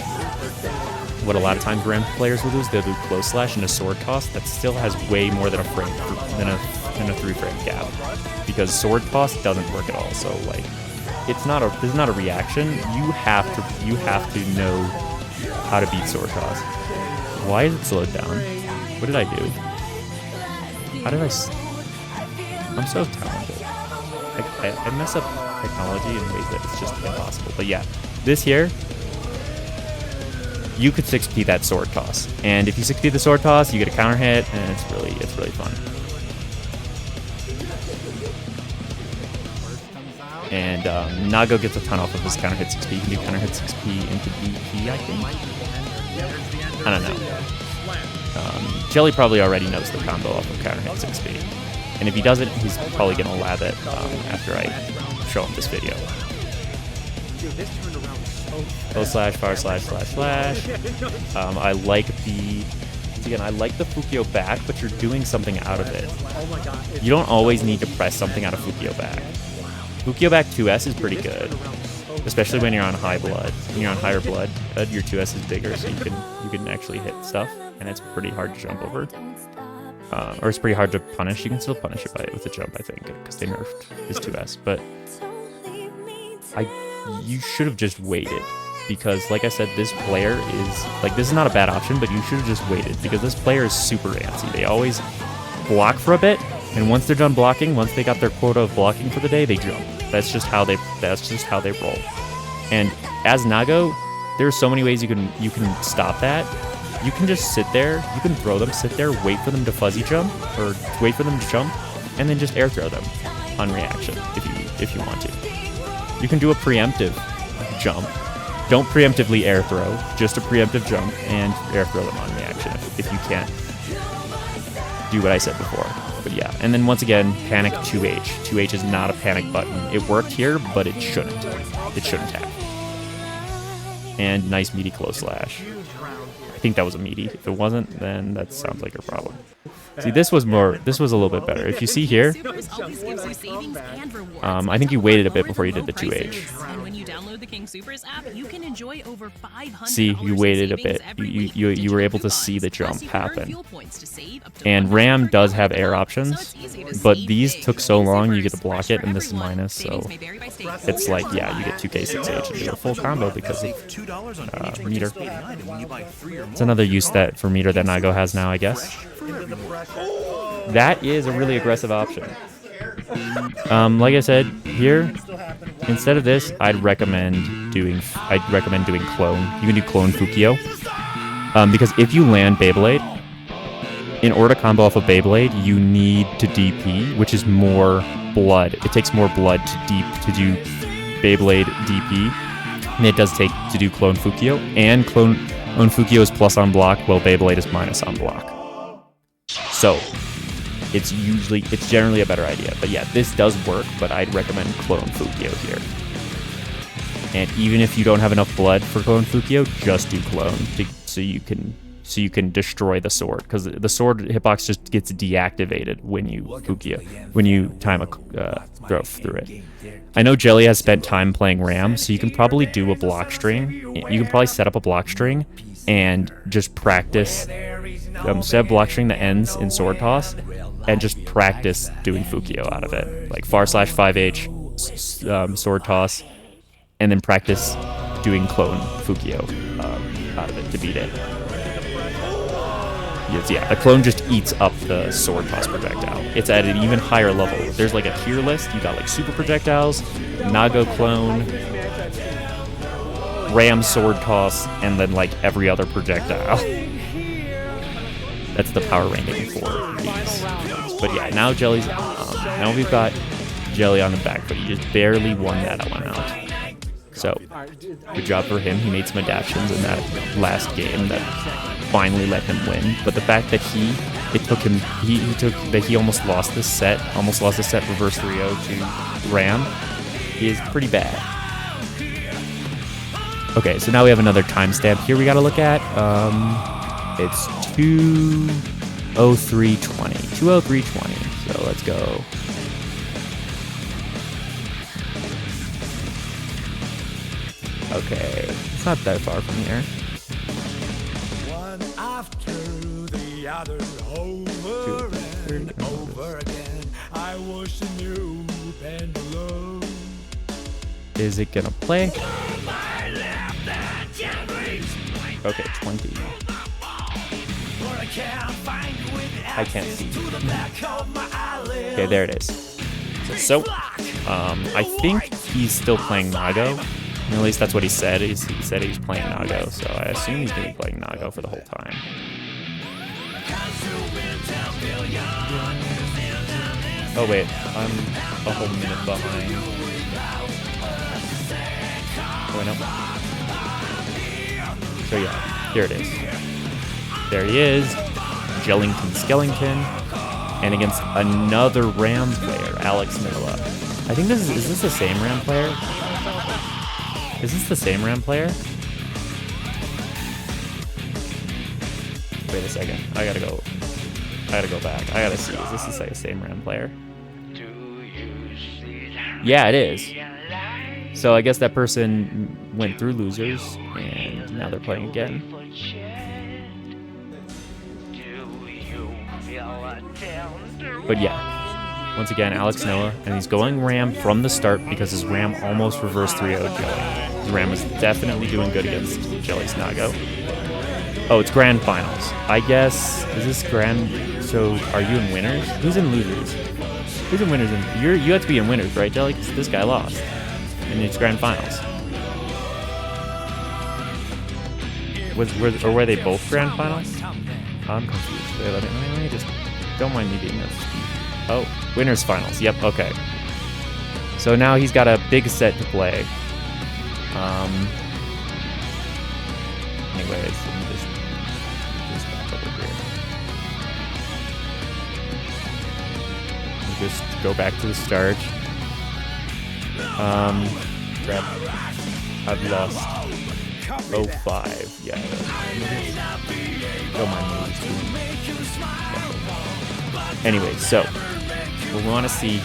[SPEAKER 1] what a lot of times Ram players will do is they'll do close slash and a sword toss that still has way more than a frame, than a 3-frame gap, because sword toss doesn't work at all. So like, this is not a reaction. You have to know how to beat sword toss. Why is it slowed down? What did I do? How did I'm so talented. I mess up technology in ways that it's just impossible. But yeah, this here, you could 6P that sword toss. And if you 6P the sword toss, you get a counter hit, and it's really fun. And Nago gets a ton off of his counter hit 6P. You can do counter hit 6P into BP, I think. I don't know. Jelly probably already knows the combo off of counter hit 6P. And if he doesn't, he's probably going to lab it after I show him this video. Go slash, fire slash, slash, slash. I like the Fukio back, but you're doing something out of it. You don't always need to press something out of Fukio back. Fukio back 2S is pretty good, especially when you're on high blood. When you're on higher blood, your 2S is bigger, so you can actually hit stuff, and it's pretty hard to jump over. Or it's pretty hard to punish. You can still punish it with a jump, I think, because they nerfed his 2S. But you should have just waited, because, like I said, this player is like, this is not a bad option, but you should have just waited, because this player is super antsy. They always block for a bit, And once they're done blocking, once they got their quota of blocking for the day, they jump. That's just how they roll. And as Nago, there's so many ways you can stop that. You can just sit there, you can throw them, sit there, wait for them to fuzzy jump, or wait for them to jump, and then just air throw them on reaction if you want to. You can do a preemptive jump. Don't preemptively air throw, just a preemptive jump and air throw them on reaction if you can't do what I said before. But yeah, and then once again, panic 2H. 2H is not a panic button. It worked here, but it shouldn't. It shouldn't have. And nice meaty close slash. I think that was a meaty. If it wasn't, then that sounds like a problem. See, this was a little bit better. If you see here, I think you waited a bit before you did the 2H. See, you waited a bit. You were able to see the jump happen. And Ram does have air options, but these took so long, you get to block it, and this is minus, so it's like, yeah, you get 2K 6H and do a full combo because of meter. It's another use that for meter that Nago has now, I guess. That is a really aggressive option. Like I said, here, instead of this, I'd recommend doing clone. You can do clone Fukio. Because if you land Beyblade, in order to combo off of Beyblade, you need to DP, which is more blood. It takes more blood to do Beyblade DP than it does take to do clone Fukio. And clone Fukio is plus on block, while Beyblade is minus on block. So it's generally a better idea. But yeah, this does work, but I'd recommend clone Fukio here. And even if you don't have enough blood for clone Fukio, just do clone so you can destroy the sword, because the sword hitbox just gets deactivated when you time a throw through it. I know Jelly has spent time playing Ram, so you can probably do a block string. You can probably set up a block string and just practice. Set a block string that ends in sword toss, and just practice doing Fukio out of it, like far slash 5H, sword toss, and then practice doing clone Fukio out of it to beat it. Yes, yeah, the clone just eats up the sword toss projectile. It's at an even higher level. There's like a tier list. You got like super projectiles, Nago clone, Ram sword toss, and then like every other projectile. That's the power ranking for these. But yeah, now Jelly's now we've got Jelly on the back, but he just barely won that one out. So good job for him. He made some adaptations in that last game that finally let him win. But the fact that he almost lost this set reverse 3-0 to Ram is pretty bad. Okay, so now we have another timestamp here we gotta look at. It's 2:03:20. 2:03:20. So let's go. Okay, it's not that far from here.
[SPEAKER 3] One after the other, over and over again. I wish a new pendulum.
[SPEAKER 1] Is it gonna play? Okay, 20. I can't see. Okay, there it is. So, I think he's still playing Nago. At least that's what he said. He said he was playing Nago, so I assume he's going to be playing Nago for the whole time. Oh wait, I'm a whole minute behind. Oh no. So yeah, here it is. There he is, Jellington Skellington, and against another Ram player, Alex Miller. I think is this the same Ram player? Is this the same Ram player? Wait a second. I gotta go back. I gotta see. Is this the same Ram player? Yeah, it is. So I guess that person went through losers, and now they're playing again. But yeah, once again, Alex Noah, and he's going Ram from the start because his Ram almost reversed 3-0 Jelly. His Ram is definitely doing good against Jelly's Nago. Oh, it's grand finals. I guess, is this grand, so are you in winners? Who's in losers? Who's in winners? You have to be in winners, right, Jelly? 'Cause this guy lost. And it's grand finals. Were they both grand finals? I'm confused. Wait, let me just, don't mind me being a oh, winners finals. Yep, okay. So now he's got a big set to play. Anyways, let me just back over here. Let me just go back to the start. Crap. I've lost 05. Yeah. Don't mind me. Anyway, so what we want to see,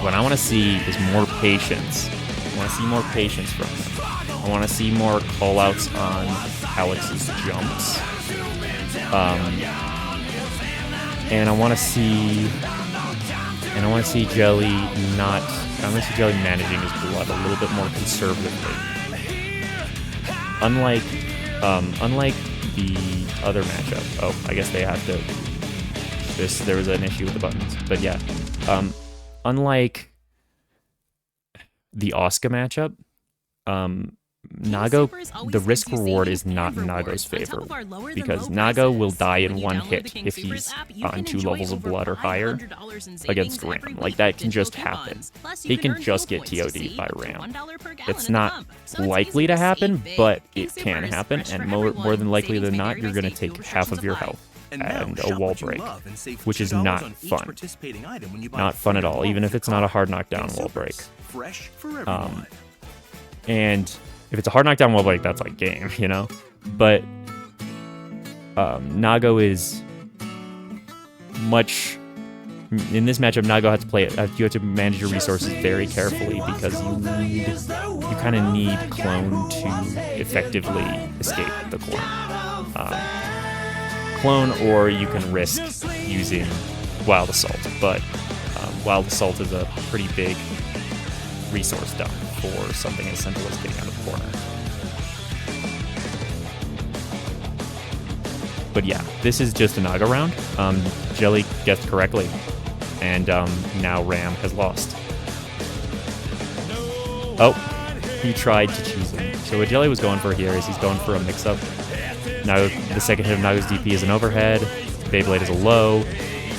[SPEAKER 1] what I want to see is more patience. I want to see more patience from him. I want to see more call-outs on Alex's jumps. And I want to see Jelly not. I want to see Jelly managing his blood a little bit more conservatively. Unlike the other matchup. Oh, I guess they have to. There was an issue with the buttons, but yeah. Unlike the Asuka matchup, Nago, the risk reward is not in Nago's favor, because Nago will die in one hit if he's on 2 levels of blood or higher against Ram. Like, that can just happen. He can just get TOD'd by Ram. It's not likely to happen, but it can happen, and more than likely than not, you're going to take half of your health and a wall break, which is not fun. Not fun at all, even if it's not a hard knockdown wall break. And if it's a hard knockdown wall break, that's like game, you know? But Nago is in this matchup, Nago has to play it. You have to manage your resources very carefully, because you kind of need Clone to effectively escape the corner. Clone, or you can risk using Wild Assault, but Wild Assault is a pretty big resource dump for something as simple as getting out of the corner. But yeah, this is just a Naga round. Jelly guessed correctly, and now Ram has lost. Oh, he tried to choose him. So what Jelly was going for here is he's going for a mix-up. Now the second hit of Nago's DP is an overhead, Beyblade is a low,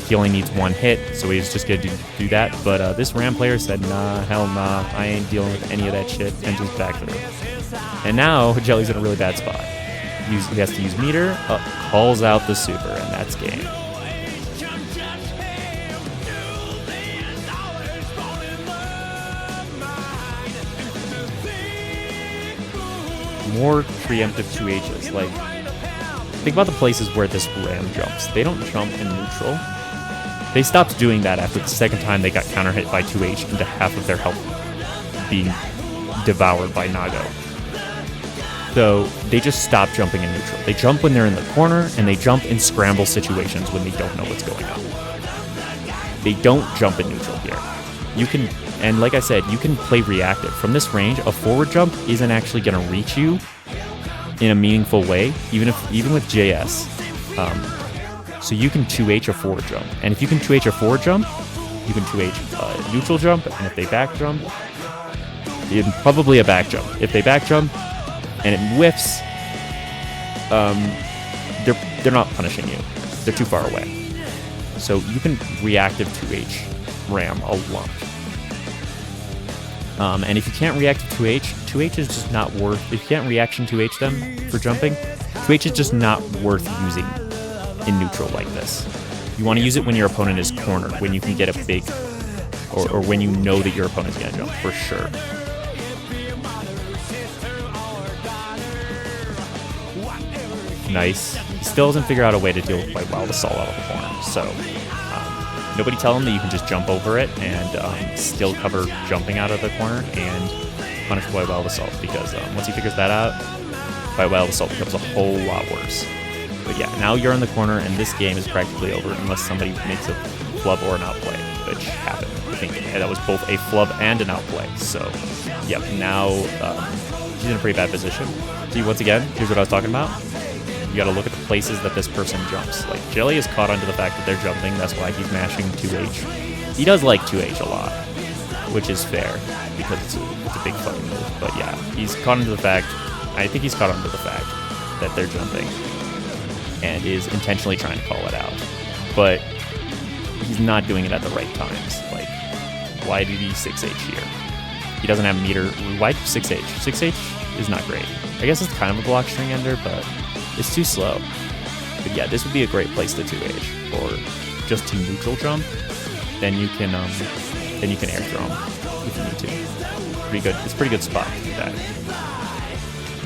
[SPEAKER 1] he only needs 1 hit, so he's just gonna do that. But this Ram player said, nah, hell nah, I ain't dealing with any of that shit, and just back through. And now Jelly's in a really bad spot. He has to use meter, calls out the super, and that's game. More preemptive 2Hs, like, think about the places where this Ram jumps. They don't jump in neutral. They stopped doing that after the second time they got counter hit by 2H into half of their health being devoured by Nago. So they just stop jumping in neutral. They jump when they're in the corner, and they jump in scramble situations when they don't know what's going on. They don't jump in neutral here. You can, and like I said, you can play reactive. From this range, a forward jump isn't actually going to reach you in a meaningful way, even with JS. So you can 2H a forward jump, and if you can 2H a forward jump, you can 2H a neutral jump, and if they back jump, probably a back jump. If they back jump and it whiffs, they're not punishing you. They're too far away. So you can reactive 2H Ram a lot. And if you can't react to 2H is just not worth. If you can't reaction 2H them for jumping, 2H is just not worth using in neutral like this. You want to use it when your opponent is cornered, when you can get a big, or when you know that your opponent's gonna jump for sure. Nice. He still doesn't figure out a way to deal with like Wild Assault out of the corner. So nobody tell him that you can just jump over it and still cover jumping out of the corner and punish by Wild Assault, because once he figures that out, by Wild Assault becomes a whole lot worse. But yeah, now you're in the corner, and this game is practically over unless somebody makes a flub or an outplay, which happened. I think that was both a flub and an outplay. So, yep, now he's in a pretty bad position. See, once again, here's what I was talking about. You gotta look at the places that this person jumps. Like, Jelly is caught onto the fact that they're jumping, that's why he's mashing 2H. He does like 2H a lot, which is fair, because it's a big fucking move. But yeah, he's caught onto the fact, I think he's caught onto the fact that they're jumping, and is intentionally trying to call it out. But he's not doing it at the right times. Like, why did he 6H here? He doesn't have meter. Why 6H? 6H is not great. I guess it's kind of a block string ender, but it's too slow. But yeah, this would be a great place to 2H, or just to neutral jump. Then you can air throw him if you need to. Pretty good. It's a pretty good spot to do that.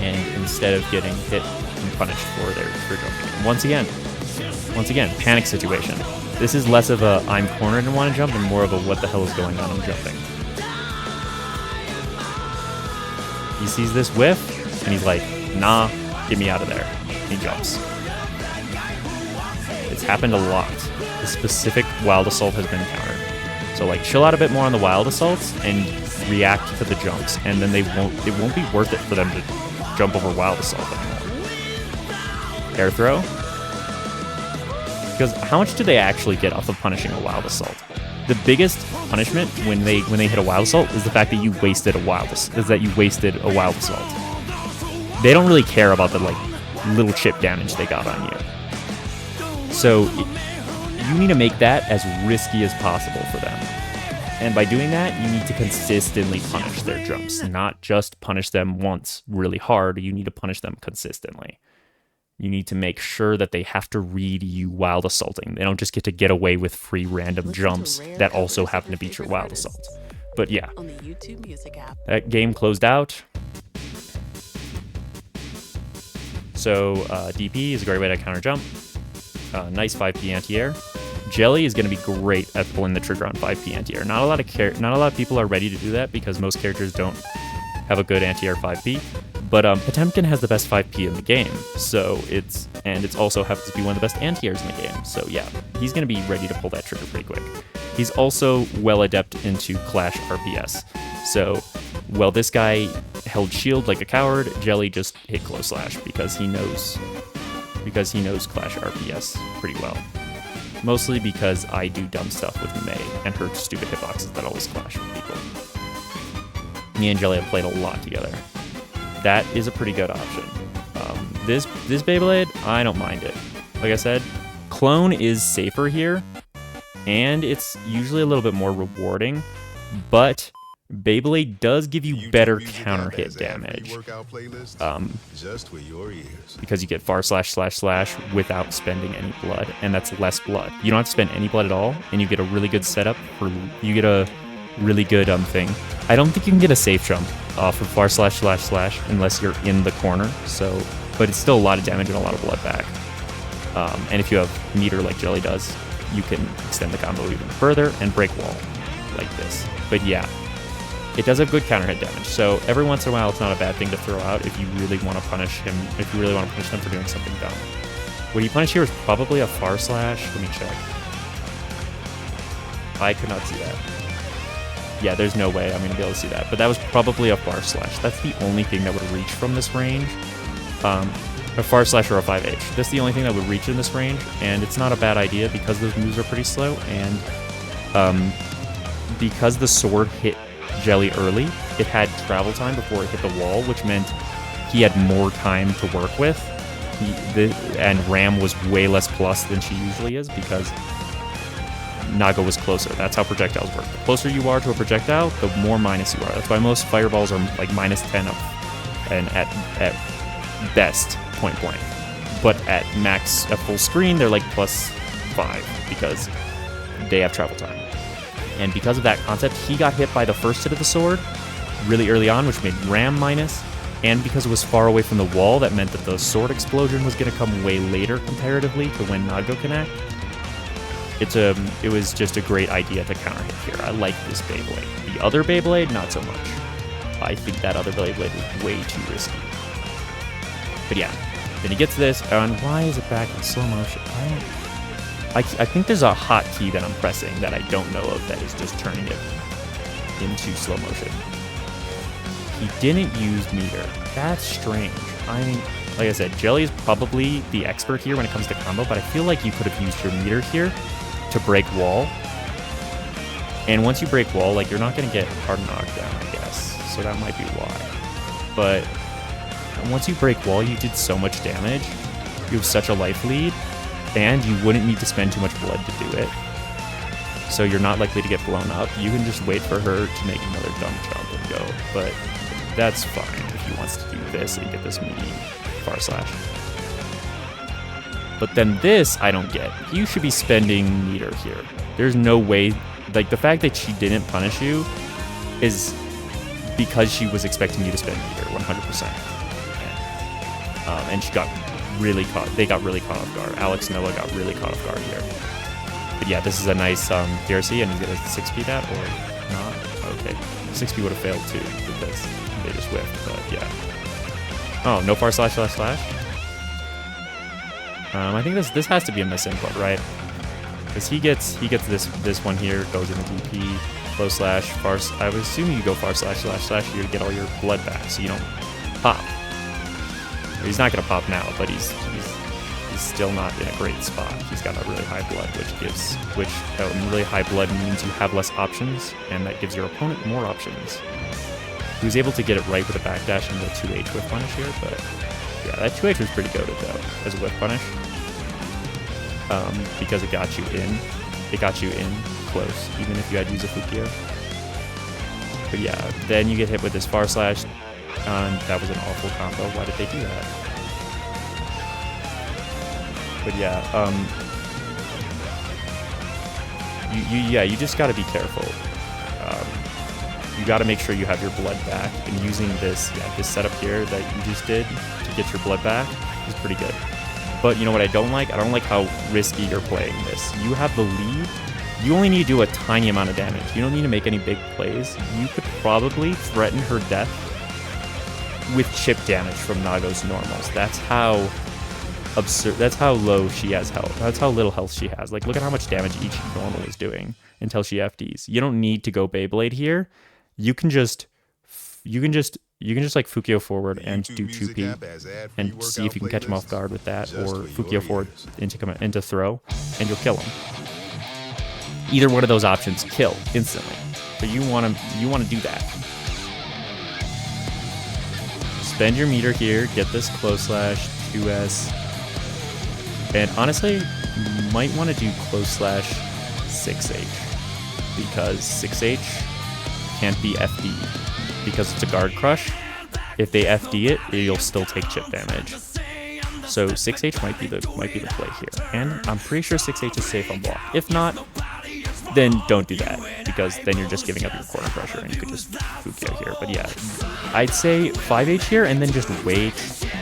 [SPEAKER 1] And instead of getting hit and punished for jumping. And once again, panic situation. This is less of a I'm cornered and want to jump, and more of a what the hell is going on, I'm jumping. He sees this whiff, and he's like, nah, get me out of there. He jumps. It's happened a lot. The specific Wild Assault has been countered. So like, chill out a bit more on the Wild Assaults and react to the jumps, and then it won't be worth it for them to jump over Wild Assault anymore. Air throw. Because how much do they actually get off of punishing a Wild Assault? The biggest punishment when they hit a Wild Assault is the fact that you wasted a Wild Assault. They don't really care about the like little chip damage they got on you. So you need to make that as risky as possible for them. And by doing that, you need to consistently punish their jumps, not just punish them once really hard. You need to punish them consistently. You need to make sure that they have to read you Wild Assaulting. They don't just get away with free random jumps that also happen to beat your Wild Assault. But yeah,
[SPEAKER 4] on the YouTube Music app.
[SPEAKER 1] That game closed out. So DP is a great way to counter jump. Nice 5P anti-air. Jelly is going to be great at pulling the trigger on 5P anti-air. Not a lot of people are ready to do that because most characters don't have a good anti-air 5P. But Potemkin has the best 5P in the game, so it's also happens to be one of the best anti-airs in the game. So yeah, he's going to be ready to pull that trigger pretty quick. He's also well adept into Clash RPS. So while this guy held shield like a coward, Jelly just hit close slash because he knows Clash RPS pretty well. Mostly because I do dumb stuff with Mei and her stupid hitboxes that always clash with people. Me and Jelly have played a lot together. That is a pretty good option. This Beyblade, I don't mind it. Like I said, Clone is safer here, and it's usually a little bit more rewarding, but Beyblade does give you better counter hit damage. Because you get far slash slash slash without spending any blood, and that's less blood. You don't have to spend any blood at all, and you get a really good setup for you get a really good thing. I don't think you can get a safe jump off of far slash slash slash unless you're in the corner. So, but it's still a lot of damage and a lot of blood back. And if you have meter like Jelly does, you can extend the combo even further and break wall like this. But yeah, it does have good counter hit damage. So every once in a while, it's not a bad thing to throw out if you really want to punish him. If you really want to punish them for doing something dumb. What he punished here was probably a far slash. Let me check. I could not see that. Yeah, there's no way I'm going to be able to see that. But that was probably a far slash. That's the only thing that would reach from this range. A far slash or a 5H. That's the only thing that would reach in this range. And it's not a bad idea because those moves are pretty slow. And because the sword hit Jelly early, it had travel time before it hit the wall, which meant he had more time to work with. And Ram was way less plus than she usually is because Naga was closer. That's how projectiles work. The closer you are to a projectile, the more minus you are. That's why most fireballs are like minus 10 up, and at best point blank. But at max, at full screen, they're like plus 5 because they have travel time. And because of that concept, he got hit by the first hit of the sword really early on, which made Ram minus. And because it was far away from the wall, that meant that the sword explosion was going to come way later comparatively to when Nago can act. It was just a great idea to counter hit here. I like this Beyblade. The other Beyblade, not so much. I think that other Beyblade was way too risky. But yeah, then he gets this, and why is it back in slow motion? I think there's a hotkey that I'm pressing that I don't know of that is just turning it into slow motion. He didn't use meter. That's strange. I mean, Like I said, Jelly is probably the expert here when it comes to combo, but I feel like you could have used your meter here to break wall. And once you break wall, like, you're not going to get hard knockdown, I guess. So that might be why. But once you break wall, you did so much damage. You have such a life lead, and you wouldn't need to spend too much blood to do it. So you're not likely to get blown up. You can just wait for her to make another dumb jump and go. But that's fine if he wants to do this and get this meaty far slash. But then this, I don't get. You should be spending meter here. There's no way, like, the fact that she didn't punish you is because she was expecting you to spend meter 100%. And she got really caught. They got really caught off guard. Alex Noah got really caught off guard here. But yeah, this is a nice DRC, and he's gonna 6P that or not. Okay, 6P would have failed too with this. They just whiffed, but yeah. Oh, no far slash slash slash. I think this has to be a misinput, right? Because he gets this one here, goes in the DP, low slash, far. I would assume you go far slash slash slash here to get all your blood back, so you don't pop. He's not gonna pop now, but he's still not in a great spot. He's got a really high blood, which really high blood means you have less options, and that gives your opponent more options. He was able to get it right with a backdash and the 2H whiff punish here, but yeah, that 2H was pretty goated though, as a whiff punish. Because it got you in. It got you in close, even if you had used a Fukio. But yeah, then you get hit with this far slash. That was an awful combo. Why did they do that? But yeah, you just gotta be careful. You gotta make sure you have your blood back, and using this setup here that you just did to get your blood back is pretty good. But you know what I don't like? I don't like how risky you're playing this. You have the lead. You only need to do a tiny amount of damage. You don't need to make any big plays. You could probably threaten her death with chip damage from Nago's normals. That's how absurd. That's how low she has health. That's how little health she has. Like, look at how much damage each normal is doing until she FDs. You don't need to go Beyblade here. You can just like Fukio forward and do 2P and see if you can catch him off guard with that, or Fukio forward into throw, and you'll kill him. Either one of those options kill instantly. But you want to do that. Spend your meter here, get this close slash 2S, and honestly, you might want to do close slash 6H, because 6H can't be FD because it's a guard crush. If they FD it, you'll still take chip damage. So 6H might be the play here, and I'm pretty sure 6H is safe on block. If not, then don't do that, because then you're just giving up your corner pressure, and you could just Fukio here. But yeah, I'd say 5H here, and then just wait,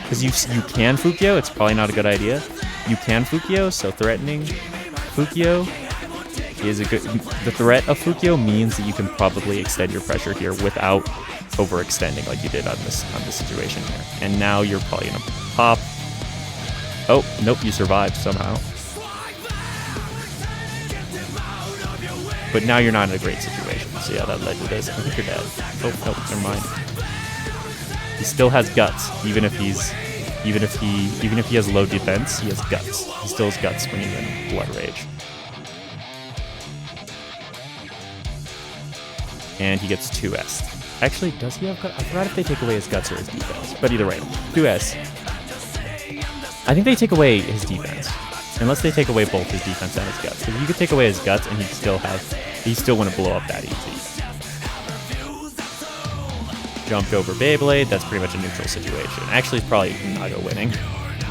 [SPEAKER 1] because you can Fukio. It's probably not a good idea. You can Fukio, so threatening Fukio is a good. The threat of Fukio means that you can probably extend your pressure here without overextending like you did on this situation here. And now you're probably gonna pop. Oh nope, you survived somehow. But now you're not in a great situation. So yeah, that led to this. I think you're dead. Oh, nope, never mind. He still has guts, even if he has low defense, he has guts. He still has guts when he's in Blood Rage. And he gets 2S. Actually, does he have guts? I forgot if they take away his guts or his defense. But either way, 2S. I think they take away his defense. Unless they take away both his defense and his guts. Because you could take away his guts and he still wouldn't blow up that easy. Jumped over Beyblade, that's pretty much a neutral situation. Actually, it's probably Nago winning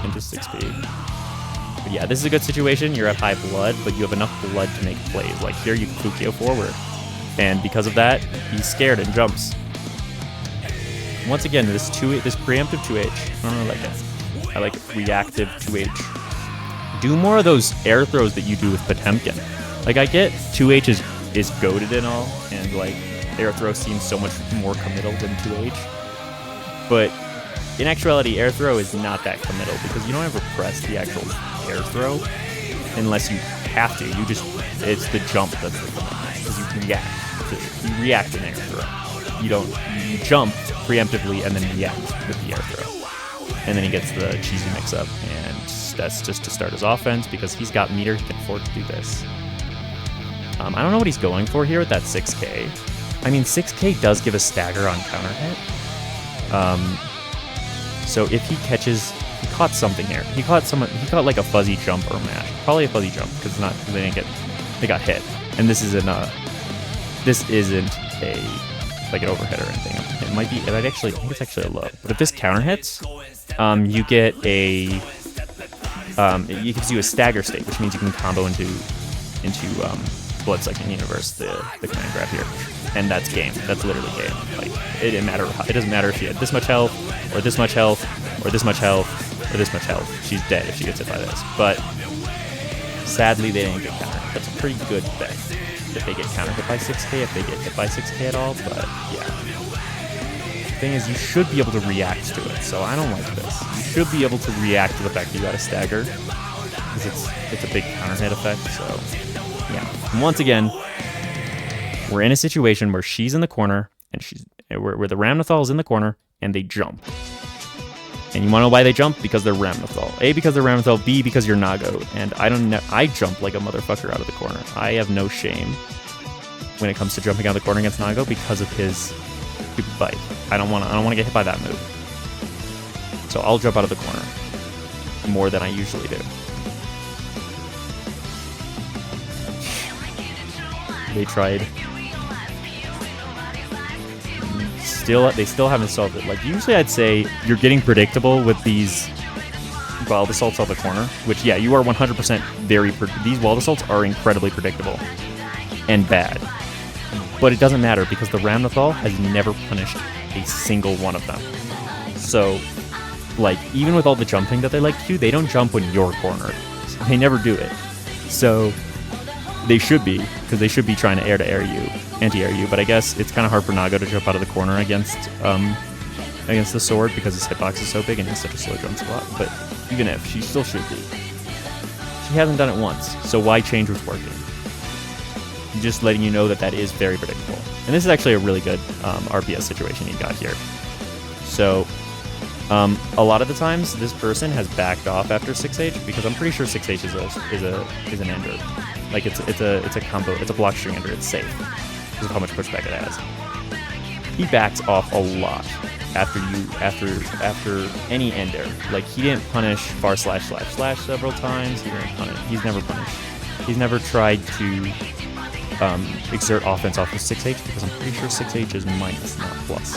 [SPEAKER 1] into 6P. But yeah, this is a good situation. You're at high blood, but you have enough blood to make plays. Like here, you can Fukio forward. And because of that, he's scared and jumps. Once again, this preemptive 2H. I don't really like it. I like reactive 2H. Do more of those air throws that you do with Potemkin. Like, I get 2H is goated and all, and like air throw seems so much more committal than 2H. But in actuality, air throw is not that committal because you don't ever press the actual air throw unless you have to. It's the jump that's the commitment because you react. You react in air throw. You jump preemptively and then react with the air throw. and then he gets the cheesy mix-up, and that's just to start his offense because he's got meter, he can afford to do this. I don't know what he's going for here with that 6K. I mean, 6K does give a stagger on counter hit. So if he catches, he caught something here. He caught like a fuzzy jump or mash. Probably a fuzzy jump because they got hit. And this isn't a like an overhead or anything. It might be. I think it's actually a low. But if this counter hits, you get it gives you a stagger state, which means you can combo into Bloodsucking Universe, the command grab here, and that's game. That's literally game. Like it doesn't matter if she had this much health, or this much health, or this much health, or this much health. She's dead if she gets hit by this. But sadly, they didn't get counter. That's a pretty good bet if they get counter hit by 6K, if they get hit by 6K at all. But yeah, the thing is, you should be able to react to it. So I don't like this. You should be able to react to the fact that you got a stagger, because it's a big counter hit effect. So. Yeah. And once again, we're in a situation where she's in the corner, and where the Ramnathal is in the corner, and they jump. And you want to know why they jump? Because they're Ramnathal. A, because they're Ramnathal. B, because you're Nago. And I jump like a motherfucker out of the corner. I have no shame when it comes to jumping out of the corner against Nago because of his stupid bite. I don't want to get hit by that move. So I'll jump out of the corner more than I usually do. They tried. They still haven't solved it. Like, usually I'd say you're getting predictable with these Wild Assaults out the corner, which, yeah, you are 100% these Wild Assaults are incredibly predictable and bad. But it doesn't matter because the Ramnathal has never punished a single one of them. So, like, even with all the jumping that they like to do, they don't jump when you're cornered. They never do it. So they should be, because they should be trying to air you, anti-air you, but I guess it's kind of hard for Nago to jump out of the corner against the sword because his hitbox is so big and he's such a slow jump spot. But even if, she still should be. She hasn't done it once, so why change what's working? Just letting you know that is very predictable. And this is actually a really good RPS situation you got here. So, a lot of the times, this person has backed off after 6H because I'm pretty sure 6H is an ender. Like it's a combo, it's a block string ender, it's safe because of how much pushback it has. He backs off a lot after any ender. Like, he didn't punish far slash several times. He's never punished. He's never tried to exert offense off of 6H because I'm pretty sure 6H is minus, not plus.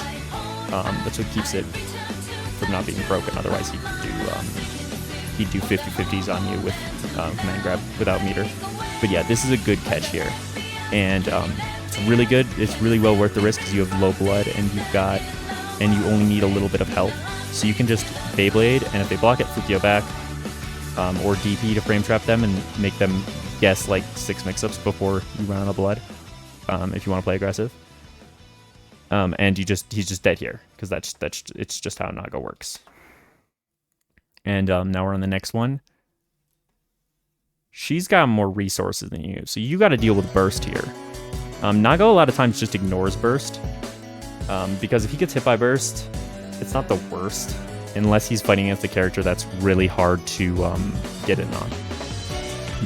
[SPEAKER 1] That's what keeps it from not being broken. Otherwise, he'd do 50-50s on you with command grab without meter. But yeah, this is a good catch here, and it's really good. It's really well worth the risk because you have low blood and you only need a little bit of health. So you can just Beyblade, and if they block it, Fukio back, or DP to frame trap them and make them guess like 6 mix-ups before you run out of blood. If you want to play aggressive, and he's just dead here because it's just how Nago works. And now we're on the next one. She's got more resources than you, so you got to deal with burst here. Nago a lot of times just ignores burst, because if he gets hit by burst, it's not the worst, unless he's fighting against a character that's really hard to get in on.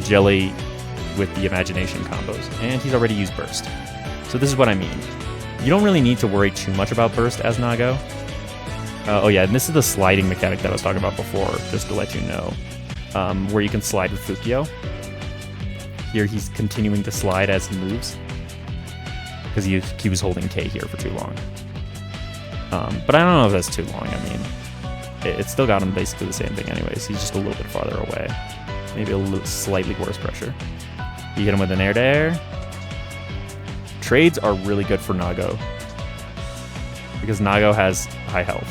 [SPEAKER 1] Jelly with the imagination combos, and he's already used burst. So this is what I mean. You don't really need to worry too much about burst as Nago. Oh yeah, and this is the sliding mechanic that I was talking about before, just to let you know. Where you can slide with Fukio. Here he's continuing to slide as he moves, because he was holding K here for too long. But I don't know if that's too long. I mean, it still got him basically the same thing anyways. He's just a little bit farther away. Maybe a little slightly worse pressure. You hit him with an air-to-air. Trades are really good for Nago, because Nago has high health.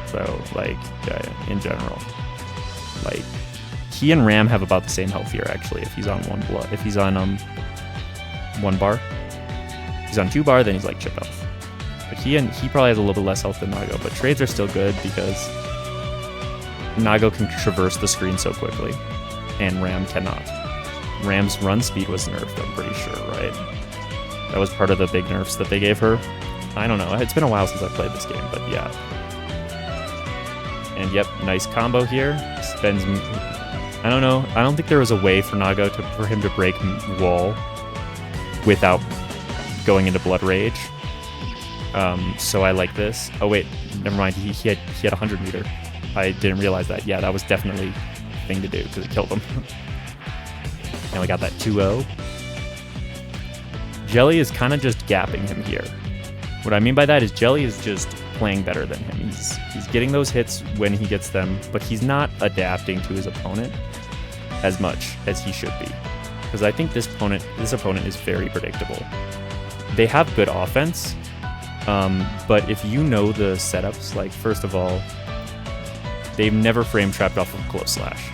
[SPEAKER 1] So, like, in general. Like, he and Ram have about the same health here, actually, if he's on if he's on 1 bar. If he's on 2 bar, then he's like chip health. But he probably has a little bit less health than Nago, but trades are still good because Nago can traverse the screen so quickly, and Ram cannot. Ram's run speed was nerfed, I'm pretty sure, right? That was part of the big nerfs that they gave her. I don't know, it's been a while since I played this game, but yeah. And yep, nice combo here. Spends... I don't know. I don't think there was a way for Nago for him to break wall without going into Blood Rage. So I like this. Oh wait, never mind. He had 100 meter. I didn't realize that. Yeah, that was definitely the thing to do because it killed him. And we got that 2-0. Jelly is kind of just gapping him here. What I mean by that is Jelly is just playing better than him. He's getting those hits when he gets them, but he's not adapting to his opponent as much as he should be. Because I think this opponent is very predictable. They have good offense, but if you know the setups, like first of all, they've never frame trapped off of close slash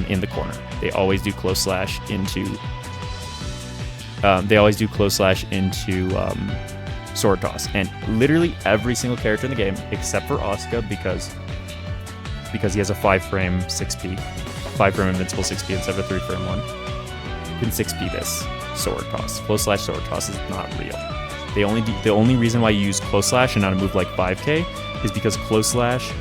[SPEAKER 1] in the corner. They always do close slash into sword toss, and literally every single character in the game except for Asuka because he has a 5-frame 6p, 5-frame invincible 6p instead of a 3-frame one, can 6p this sword toss. Close slash sword toss is not real. The only reason why you use close slash and not a move like 5k is because close slash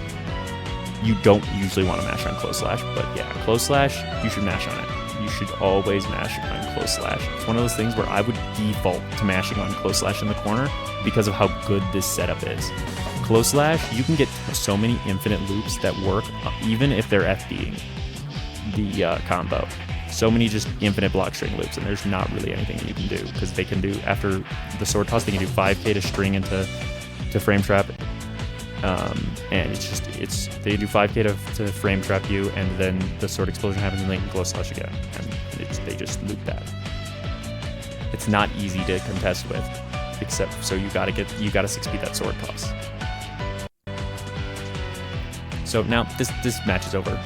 [SPEAKER 1] you don't usually want to mash on close slash, but yeah, close slash you should mash on it. You should always mash on close slash. It's one of those things where I would default to mashing on close slash in the corner because of how good this setup is. Close slash, you can get so many infinite loops that work even if they're FDing the combo. So many just infinite block string loops, and there's not really anything you can do because they can do, after the sword toss, they can do 5k to string into frame trap. And they do 5k to frame trap you, and then the sword explosion happens and they can close slash again, and they just loop that. It's not easy to contest with, except so you gotta 6p that sword toss. So now this match is over.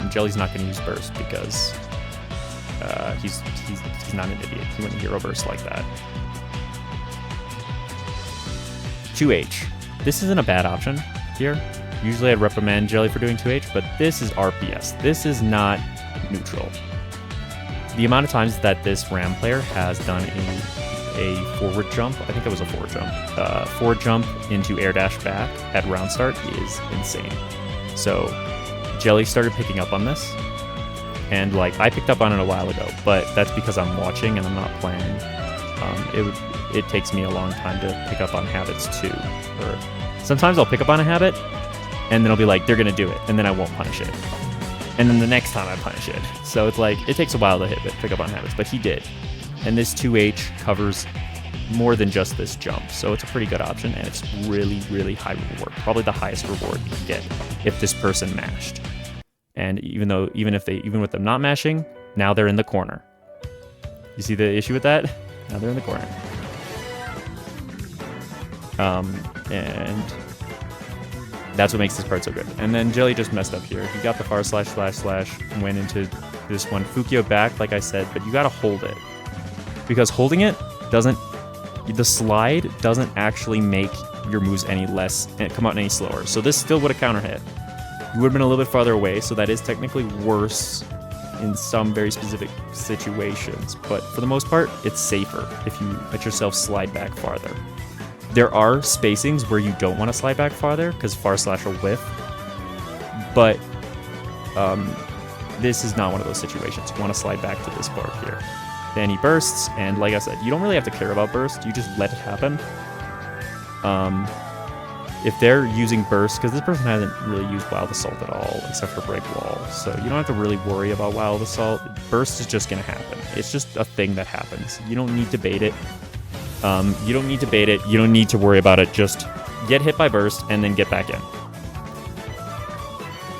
[SPEAKER 1] Jelly's not going to use burst because he's not an idiot. He wouldn't hero burst like that. 2H. This isn't a bad option here. Usually I'd reprimand Jelly for doing 2H, but this is RPS. This is not neutral. The amount of times that this Ram player has done a forward jump, I think it was a forward jump into air dash back at round start is insane. So Jelly started picking up on this, and like I picked up on it a while ago, but that's because I'm watching and I'm not playing. It takes me a long time to pick up on habits too. Or sometimes I'll pick up on a habit and then I'll be like, they're gonna do it, and then I won't punish it. And then the next time I punish it. So it's like it takes a while to pick up on habits, but he did. And this 2H covers more than just this jump, so it's a pretty good option, and it's really, really high reward. Probably the highest reward you can get if this person mashed. And even with them not mashing, now they're in the corner. You see the issue with that? Now they're in the corner. And that's what makes this part so good. And then Jelly just messed up here. He got the far slash, went into this one. Fukio back, like I said, but you gotta hold it. Because holding it the slide doesn't actually make your moves any less and come out any slower. So this still would have counter hit. You would have been a little bit farther away, so that is technically worse in some very specific situations. But for the most part, it's safer if you let yourself slide back farther. There are spacings where you don't want to slide back farther because far slash will whiff. But this is not one of those situations. You want to slide back to this part here. Then he bursts, and like I said, you don't really have to care about burst. You just let it happen. If they're using burst, because this person hasn't really used Wild Assault at all, except for Break Wall, so you don't have to really worry about Wild Assault. Burst is just going to happen. It's just a thing that happens. You don't need to bait it. You don't need to worry about it. Just get hit by burst and then get back in.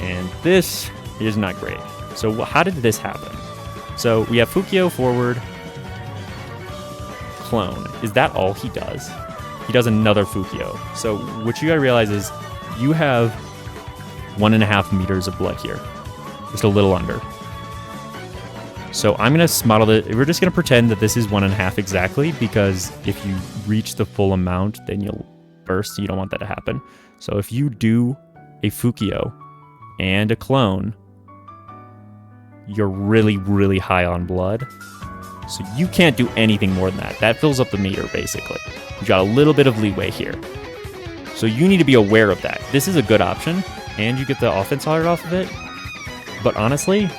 [SPEAKER 1] And this is not great. So how did this happen? So we have Fukio forward, clone. Is that all he does? He does another Fukio. So what you gotta realize is you have 1.5 meters of blood here. Just a little under. So I'm gonna model it. We're just gonna pretend that this is 1.5 exactly, because if you reach the full amount, then you'll burst. You don't want that to happen. So if you do a Fukio and a clone, you're really, really high on blood. So you can't do anything more than that. That fills up the meter, basically. You got a little bit of leeway here. So you need to be aware of that. This is a good option, and you get the offense started off of it. But honestly,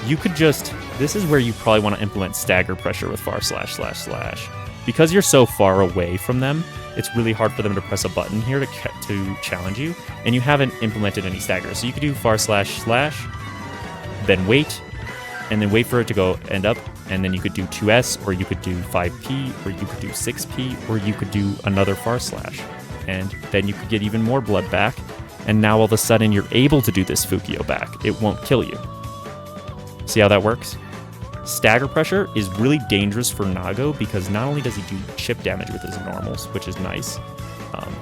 [SPEAKER 1] you could just... This is where you probably want to implement stagger pressure with far slash slash slash. Because you're so far away from them, it's really hard for them to press a button here to challenge you, and you haven't implemented any stagger. So you could do far slash slash, then wait, and then wait for it to go end up, and then you could do 2S, or you could do 5P, or you could do 6P, or you could do another far slash. And then you could get even more blood back, and now all of a sudden you're able to do this Fukio back. It won't kill you. See how that works? Stagger pressure is really dangerous for Nago because not only does he do chip damage with his normals, which is nice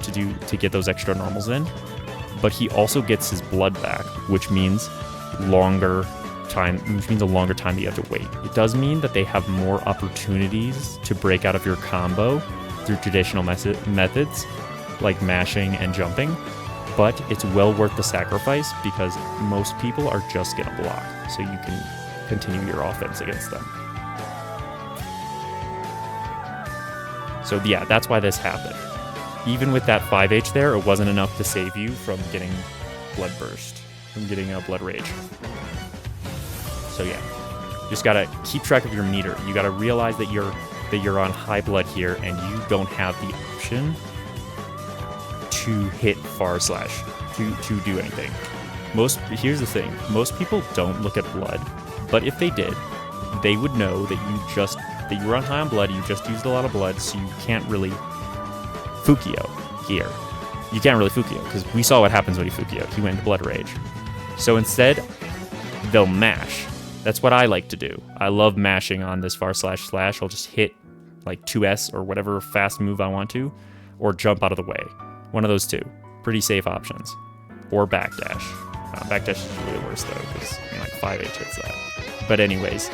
[SPEAKER 1] to get those extra normals in, but he also gets his blood back, which means a longer time that you have to wait. It does mean that they have more opportunities to break out of your combo through traditional methods like mashing and jumping, but it's well worth the sacrifice because most people are just gonna block, so you can continue your offense against them. So yeah, that's why this happened. Even with that 5H there, it wasn't enough to save you from getting Blood Burst, from getting a Blood Rage. So yeah, just gotta keep track of your meter. You gotta realize that you're on high blood here, and you don't have the option to hit far slash to do anything. Here's the thing: most people don't look at blood, but if they did, they would know that you were on high on blood. You just used a lot of blood, so you can't really Fukio here. You can't really Fukio because we saw what happens when you Fukio. He went into Blood Rage. So instead, they'll mash. That's what I like to do. I love mashing on this far slash slash. I'll just hit like 2S or whatever fast move I want to, or jump out of the way. One of those two. Pretty safe options. Or backdash. Backdash is really the worst though, because like 5H hits that. But anyways,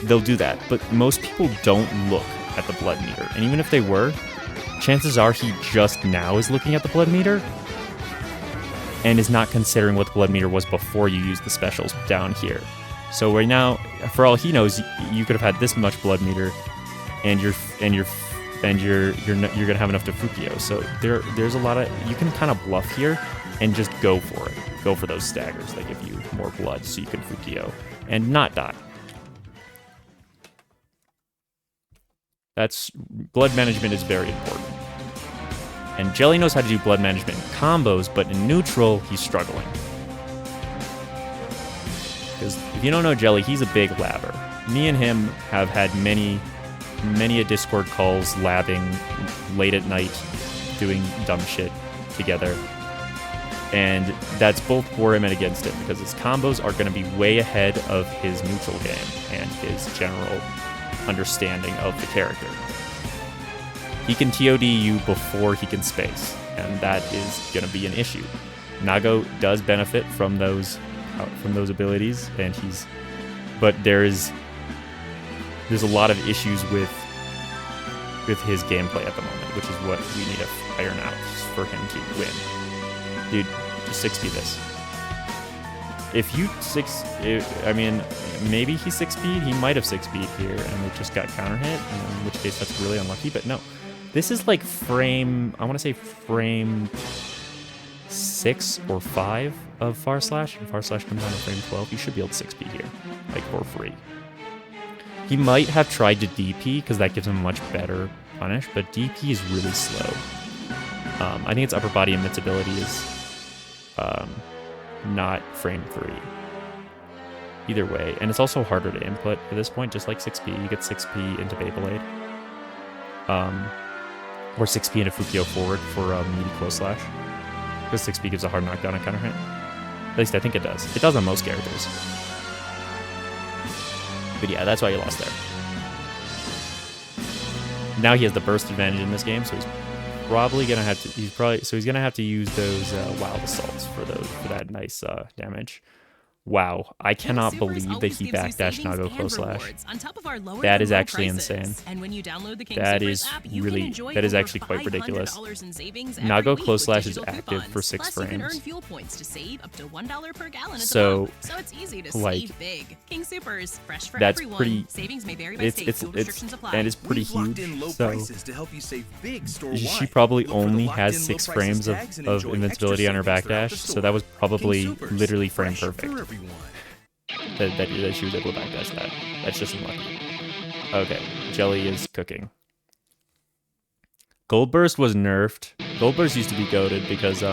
[SPEAKER 1] they'll do that. But most people don't look at the blood meter. And even if they were, chances are he just now is looking at the blood meter and is not considering what the blood meter was before you used the specials down here. So right now, for all he knows, you could have had this much blood meter, and you're gonna have enough to Fukio. So there's a lot of, you can kind of bluff here and just go for it. Go for those staggers that give you more blood, so you can Fukio and not die. Blood management is very important. And Jelly knows how to do blood management in combos, but in neutral, he's struggling. Because if you don't know Jelly, he's a big labber. Me and him have had many a Discord calls labbing late at night, doing dumb shit together. And that's both for him and against him, because his combos are going to be way ahead of his neutral game and his general understanding of the character. He can TOD you before he can space, and that is going to be an issue. Nago does benefit from those abilities, and but there's a lot of issues with his gameplay at the moment, which is what we need to iron out for him to win. Dude, just 6-speed this. Maybe he's 6-speed. He might have 6-speed here, and it just got counter hit, in which case that's really unlucky, but no. This is like frame 6 or 5 of Far Slash, and Far Slash comes down to frame 12. You should be able to 6-speed here, like for free. He might have tried to DP, because that gives him a much better punish, but DP is really slow. I think its upper body invincibility is not frame 3. Either way, and it's also harder to input at this point, just like 6P. You get 6P into Beyblade. Or 6P into Fukio forward for meaty close slash. Because 6P gives a hard knockdown and counter hit. At least I think it does. It does on most characters. But yeah, that's why you lost there. Now he has the burst advantage in this game, so he's probably gonna have to. He's gonna have to use those wild assaults for that nice damage. Wow, I cannot believe that he backdashed Nago close slash. That is actually insane. That is really, that is actually quite ridiculous. Nago close slash is active for 6 frames. So, like, that's pretty, it's pretty huge. So, she probably only has 6 frames of invincibility on her backdash, so that was probably literally frame perfect. That she was able to backdash that. That's just unlucky. Okay, Jelly is cooking. Gold Burst was nerfed. Gold Burst used to be goated because,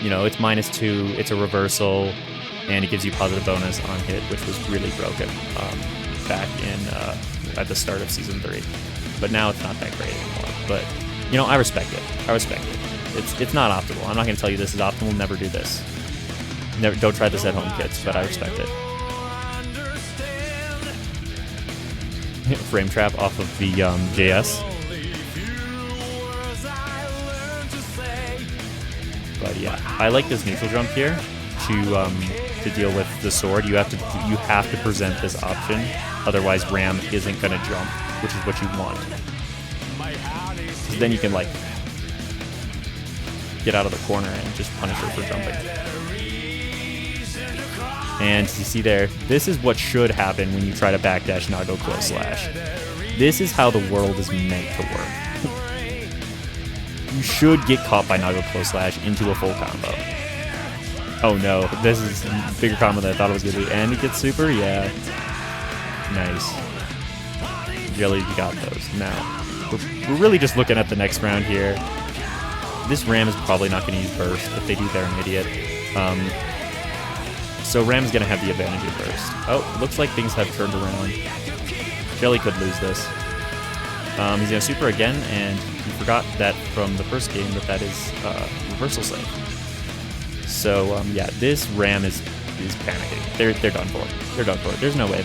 [SPEAKER 1] you know, it's -2, it's a reversal, and it gives you positive bonus on hit, which was really broken back in at the start of Season 3. But now it's not that great anymore. But, you know, I respect it. I respect it. It's not optimal. I'm not going to tell you this is optimal. Never do this. Never, don't try this at home, kids, but I respect it. Frame trap off of the JS. But yeah, I like this neutral jump here to deal with the sword. You have to present this option, otherwise Ram isn't gonna jump, which is what you want. Because then you can like get out of the corner and just punish her for jumping. And you see there, this is what should happen when you try to backdash Nago close slash. This is how the world is meant to work. You should get caught by Nago close slash into a full combo. Oh no, this is a bigger combo than I thought it was going to be. And he gets super? Yeah. Nice. Jelly, you got those. Now, we're really just looking at the next round here. This Ram is probably not going to use burst. If they do, they're an idiot. So Ram's going to have the advantage of burst. Oh, looks like things have turned around. Jelly could lose this. He's going to super again, and he forgot that from the first game that is reversal save. So, yeah, this Ram is panicking. They're done for. They're done for. There's no way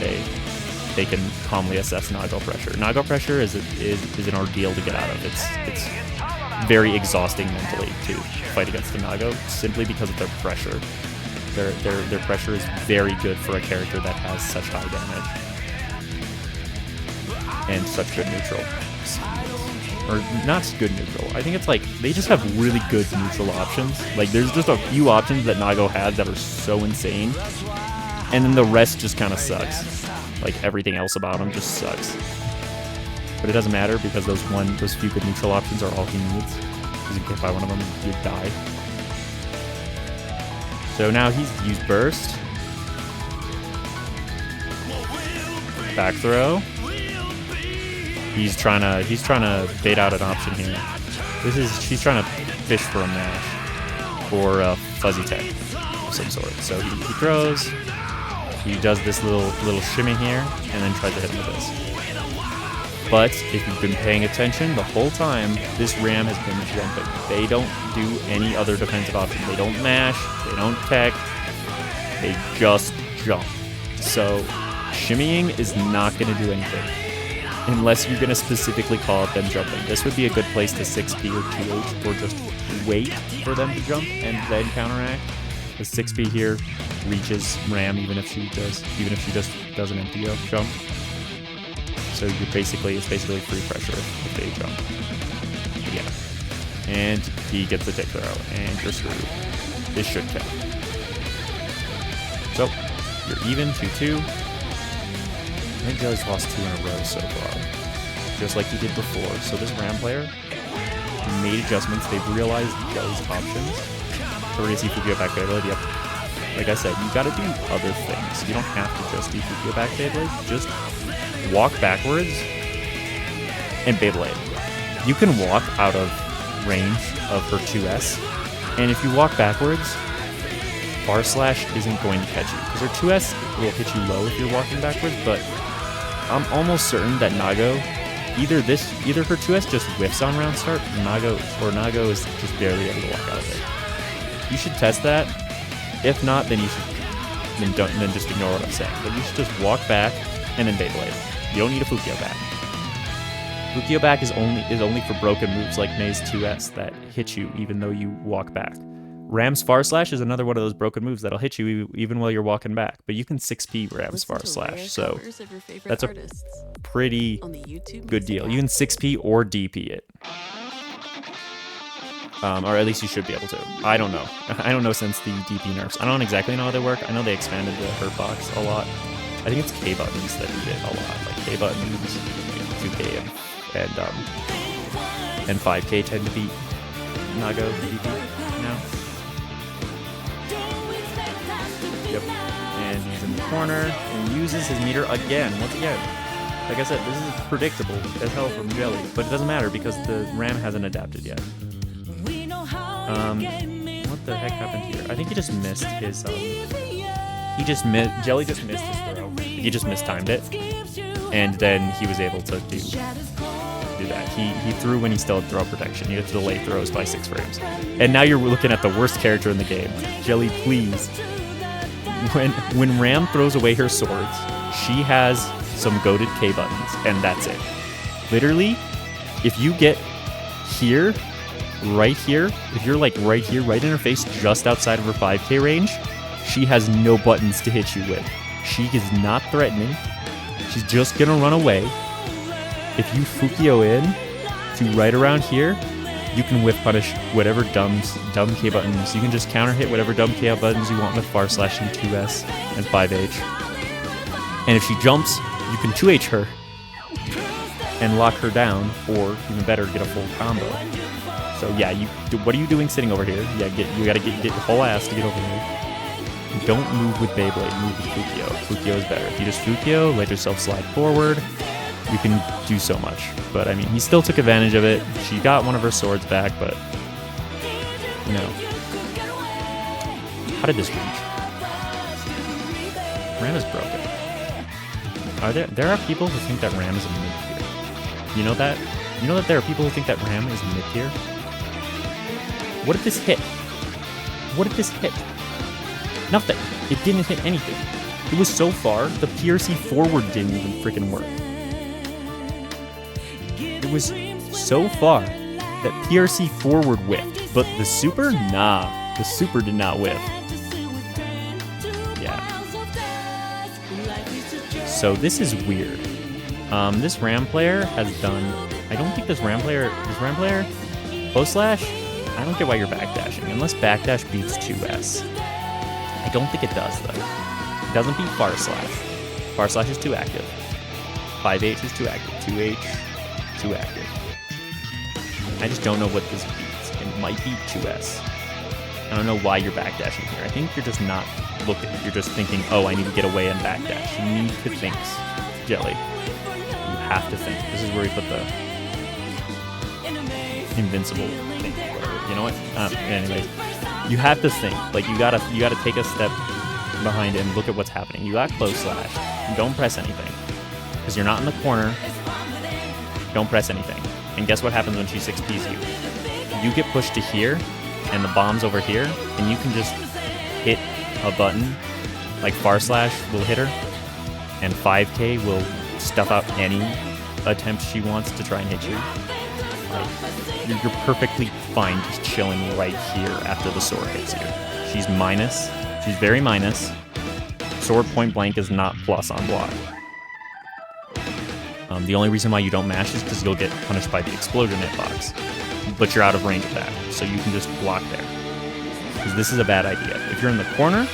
[SPEAKER 1] they can calmly assess Nago pressure. Nago pressure is an ordeal to get out of. It's very exhausting mentally to fight against the Nago, simply because of their pressure. Their pressure is very good for a character that has such high damage and such good neutral. Or not good neutral. I think it's like they just have really good neutral options. Like there's just a few options that Nago has that are so insane, and then the rest just kind of sucks. Like everything else about him just sucks. But it doesn't matter because those few good neutral options are all he needs. Because if you get by one of them, you die. So now he's used burst. Back throw. He's trying to bait out an option here. She's trying to fish for a mash or a fuzzy tech of some sort. So he throws. He does this little shimmy here and then tries to hit him with this. But if you've been paying attention the whole time, this Ram has been jumping. They don't do any other defensive option. They don't mash, they don't tech, they just jump. So shimmying is not going to do anything unless you're going to specifically call out them jumping. This would be a good place to 6P or 2H or just wait for them to jump and then counteract. The 6P here reaches Ram even if she just does an empty jump. So it's basically free pressure if they jump. But yeah. And he gets the tick throw, and you're screwed. This should count. So you're even 2-2. I think Jelly's lost 2 in a row so far, just like he did before. So this Ram player made adjustments. They've realized Jelly's options. So we're gonna see Fukio back Beyblade. Yep. Like I said, you gotta do other things. You don't have to just do Fukio back Beyblade. Just walk backwards and Beyblade. You can walk out of range of her 2S, and if you walk backwards, bar slash isn't going to catch you because her 2S will hit you low if you're walking backwards. But I'm almost certain that Nago, either her 2S just whiffs on round start, Nago is just barely able to walk out of it. You should test that. If not, then then just ignore what I'm saying. But you should just walk back and then Beyblade. You don't need a Fukio back. Fukio back is only for broken moves like May's 2S that hit you even though you walk back. Ram's Far Slash is another one of those broken moves that'll hit you even while you're walking back. But you can 6P Ram's Far Slash, so that's a pretty good deal. You can 6P or DP it. Or at least you should be able to. I don't know. I don't know since the DP nerfs. I don't exactly know how they work. I know they expanded the hurt box a lot. I think it's K buttons that need it a lot. Like K buttons, 2K and 5K tend to beat Nago DP now. Yep. And he's in the corner and uses his meter again. Once again. Like I said, this is predictable as hell from Jelly, but it doesn't matter because the Ram hasn't adapted yet. What the heck happened here? I think he just missed his, Jelly just missed his throw. He just mistimed it. And then he was able to do that. He threw when he still had throw protection. You have to delay throws by 6 frames. And now you're looking at the worst character in the game. Jelly, please. When Ram throws away her swords, she has some goated K buttons, and that's it. Literally, if you get here, right here, if you're like right here, right in her face, just outside of her 5K range, she has no buttons to hit you with. She is not threatening. She's just gonna run away. If you Fukio in to right around here, you can whiff punish whatever dumb K buttons. You can just counter hit whatever dumb K buttons you want with Far Slash and 2S and 5H. And if she jumps, you can 2H her and lock her down, or even better, get a full combo. So yeah, what are you doing sitting over here? Yeah, you gotta get your whole ass to get over here. Don't move with Beyblade, move with Fukio. Fukio is better. If you just Fukio, let yourself slide forward, you can do so much. But I mean, he still took advantage of it. She got one of her swords back, but you know. How did this reach? Ram is broken. There are people who think that Ram is a mid tier. You know that? You know that there are people who think that Ram is a mid tier? What did this hit? What did this hit? Nothing. It didn't hit anything. It was so far, the PRC forward didn't even freaking work. It was so far that PRC forward whiffed, but the super? Nah. The super did not whiff. Yeah. So this is weird. This Ram player has done... I don't think this Ram player... Close slash? I don't get why you're backdashing, unless backdash beats 2S. I don't think it does, though. It doesn't beat Far Slash. Far Slash is too active. 5H is too active. 2H, too active. I just don't know what this beats. It might beat 2S. I don't know why you're backdashing here. I think you're just not looking. You're just thinking, oh, I need to get away and backdash. You need to think, Jelly. You have to think. This is where we put the invincible thing. Whatever. You know what? Anyways, you have to think. Like you gotta take a step behind it and look at what's happening. You got close slash. Don't press anything because you're not in the corner. Don't press anything. And guess what happens when she 6Ps you? You get pushed to here, and the bomb's over here, and you can just hit a button. Like Far Slash will hit her, and 5K will stuff out any attempt she wants to try and hit you. Like, you're perfectly fine just chilling right here after the sword hits you. She's minus. She's very minus. Sword point blank is not plus on block. The only reason why you don't mash is because you'll get punished by the explosion hitbox. But you're out of range of that, so you can just block there. Because this is a bad idea. If you're in the corner,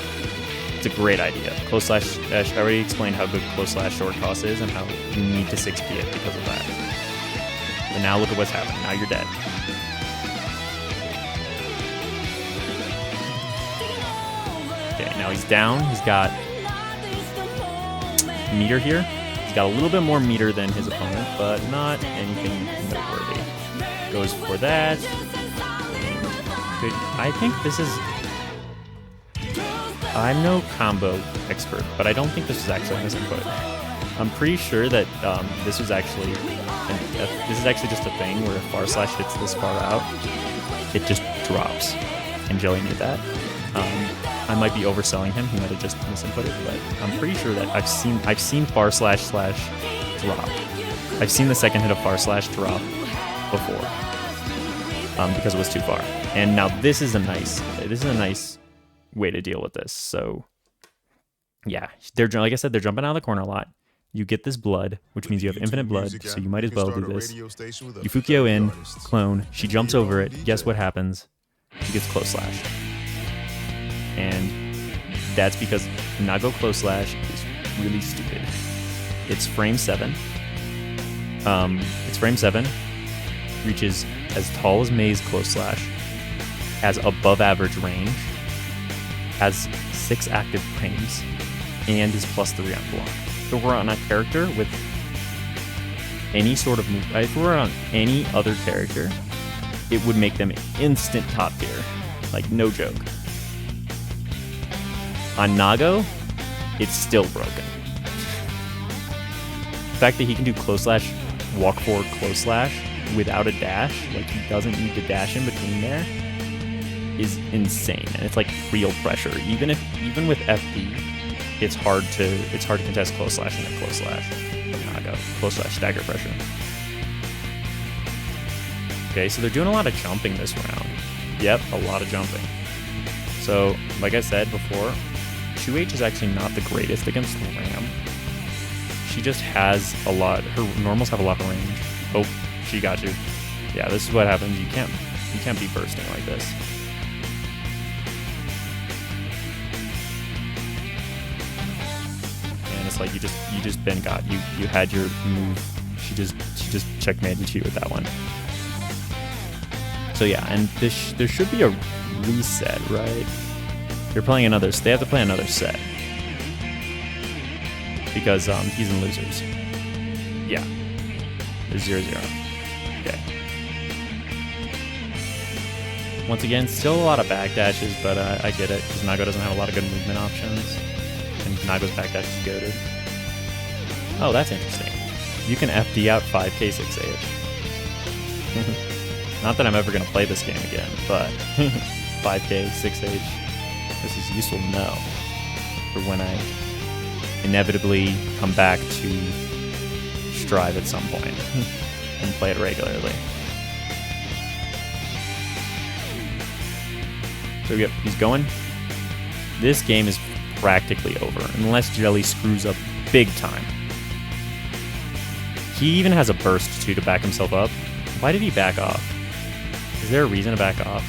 [SPEAKER 1] it's a great idea. Close slash, I already explained how good close slash short toss is and how you need to 6P it because of that. And now look at what's happening. Now you're dead. Okay, now he's down. He's got meter here. He's got a little bit more meter than his opponent, but not anything noteworthy. Goes for that. Good. I think this is... I'm no combo expert, but I don't think this is actually misinput. I'm pretty sure that this is actually just a thing where if Far Slash hits this far out, it just drops. And Jelly knew that. I might be overselling him. He might have just misinputted, but I'm pretty sure that I've seen Far Slash drop. I've seen the second hit of Far Slash drop before because it was too far. And now this is a nice way to deal with this. So yeah, they're like I said, they're jumping out of the corner a lot. You get this blood, which means you have infinite blood, so you might as well do this. You Fukio in, clone, she jumps over it. Guess what happens? She gets close slash. And that's because Nago close slash is really stupid. It's frame 7. Reaches as tall as Mei's close slash, has above average range, has 6 active frames, and is +3 on block. If we're on a character with any sort of move, if we're on any other character, it would make them instant top tier. Like, no joke. On Nago, it's still broken. The fact that he can do close slash, walk forward close slash without a dash, like he doesn't need to dash in between there, is insane. And it's like real pressure. Even with FD, it's hard to contest close slash and a close slash. Nago, close slash stagger pressure. Okay, so they're doing a lot of jumping this round. Yep, a lot of jumping. So, like I said before, 2H is actually not the greatest against Ram. She just has a lot. Her normals have a lot of range. Oh, she got you. Yeah, this is what happens. You can't be bursting like this. And it's like you just been got. You had your move. She just checkmated you with that one. So yeah, and there should be a reset, right? They're playing another. They have to play another set because he's in losers. Yeah, there's 0-0. Okay. Once again, still a lot of backdashes, but I get it because Nago doesn't have a lot of good movement options, and Nago's backdash is goated. Oh, that's interesting. You can FD out 5k 6H. Not that I'm ever going to play this game again, but 5k 6H. This is useful to know for when I inevitably come back to Strive at some point and play it regularly. So yep, he's going. This game is practically over unless Jelly screws up big time. He even has a burst too to back himself up. Why did he back off? Is there a reason to back off?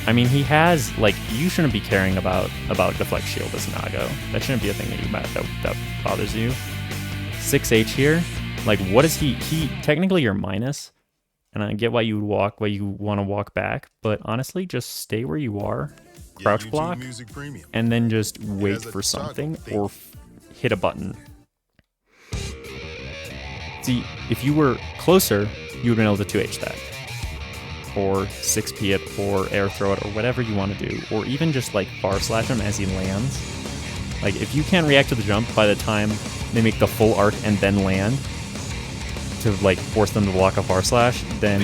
[SPEAKER 1] I mean, he has, like, you shouldn't be caring about deflect shield as Nago. That shouldn't be a thing that bothers you. 6H here, like, what is he technically you're minus, and I get why you want to walk back, but honestly, just stay where you are, crouch block, and then just wait for something or hit a button. See, if you were closer, you would have been able to 2H that. Or 6P it, or air throw it, or whatever you want to do. Or even just like bar slash him as he lands. Like, if you can't react to the jump by the time they make the full arc and then land to like force them to block a bar slash, then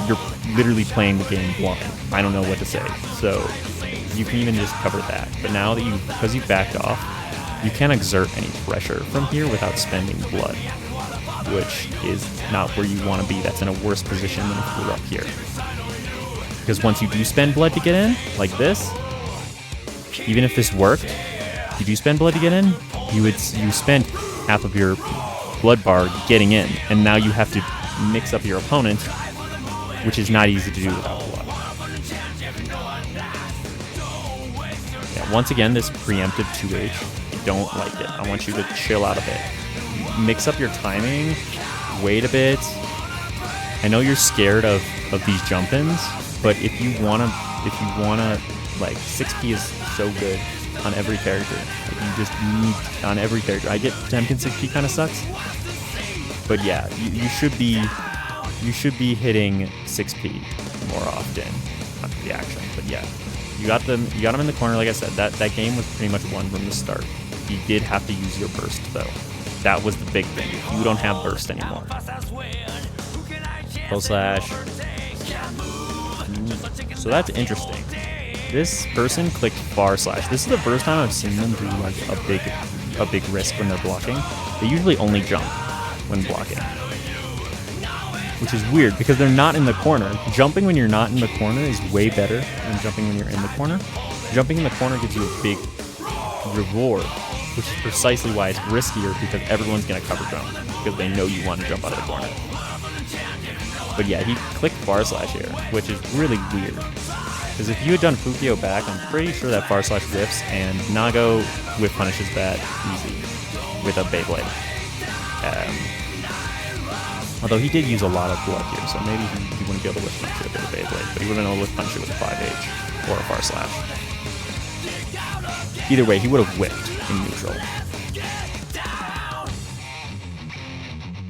[SPEAKER 1] you're literally playing the game blind. I don't know what to say. So you can even just cover that. But now that because you backed off, you can't exert any pressure from here without spending blood, which is not where you want to be. That's in a worse position than if you were up here. Because once you do spend blood to get in, like this, even if this worked, you do spend blood to get in, you spent half of your blood bar getting in, and now you have to mix up your opponent, which is not easy to do without blood. Yeah, once again, this preemptive 2H, I don't like it. I want you to chill out a bit. Mix up your timing, wait a bit. I know you're scared of these jump-ins, but if you wanna like 6P is so good on every character. Like, you just need on every character. I get Temkin 6P kind of sucks, but yeah, you should be hitting 6P more often on the action. But yeah, you got him in the corner. Like I said, that game was pretty much won from the start. You did have to use your burst though. That was the big thing. You don't have burst anymore. Full slash. So that's interesting. This person clicked bar slash. This is the first time I've seen them do like a big risk when they're blocking. They usually only jump when blocking. which is weird because they're not in the corner. Jumping when you're not in the corner is way better than jumping when you're in the corner. Jumping in the corner gives you a big reward, which is precisely why it's riskier, because everyone's going to cover jump because they know you want to jump out of the corner. But yeah, he clicked far slash here, which is really weird. Because if you had done Fukio back, I'm pretty sure that far slash whiffs, and Nago whiff punishes that easy with a Beyblade. Although he did use a lot of blood here, so maybe he wouldn't be able to whiff punish it with a Beyblade, but he would have been able to whiff punish it with a 5H or a far slash. Either way, he would have whipped in neutral.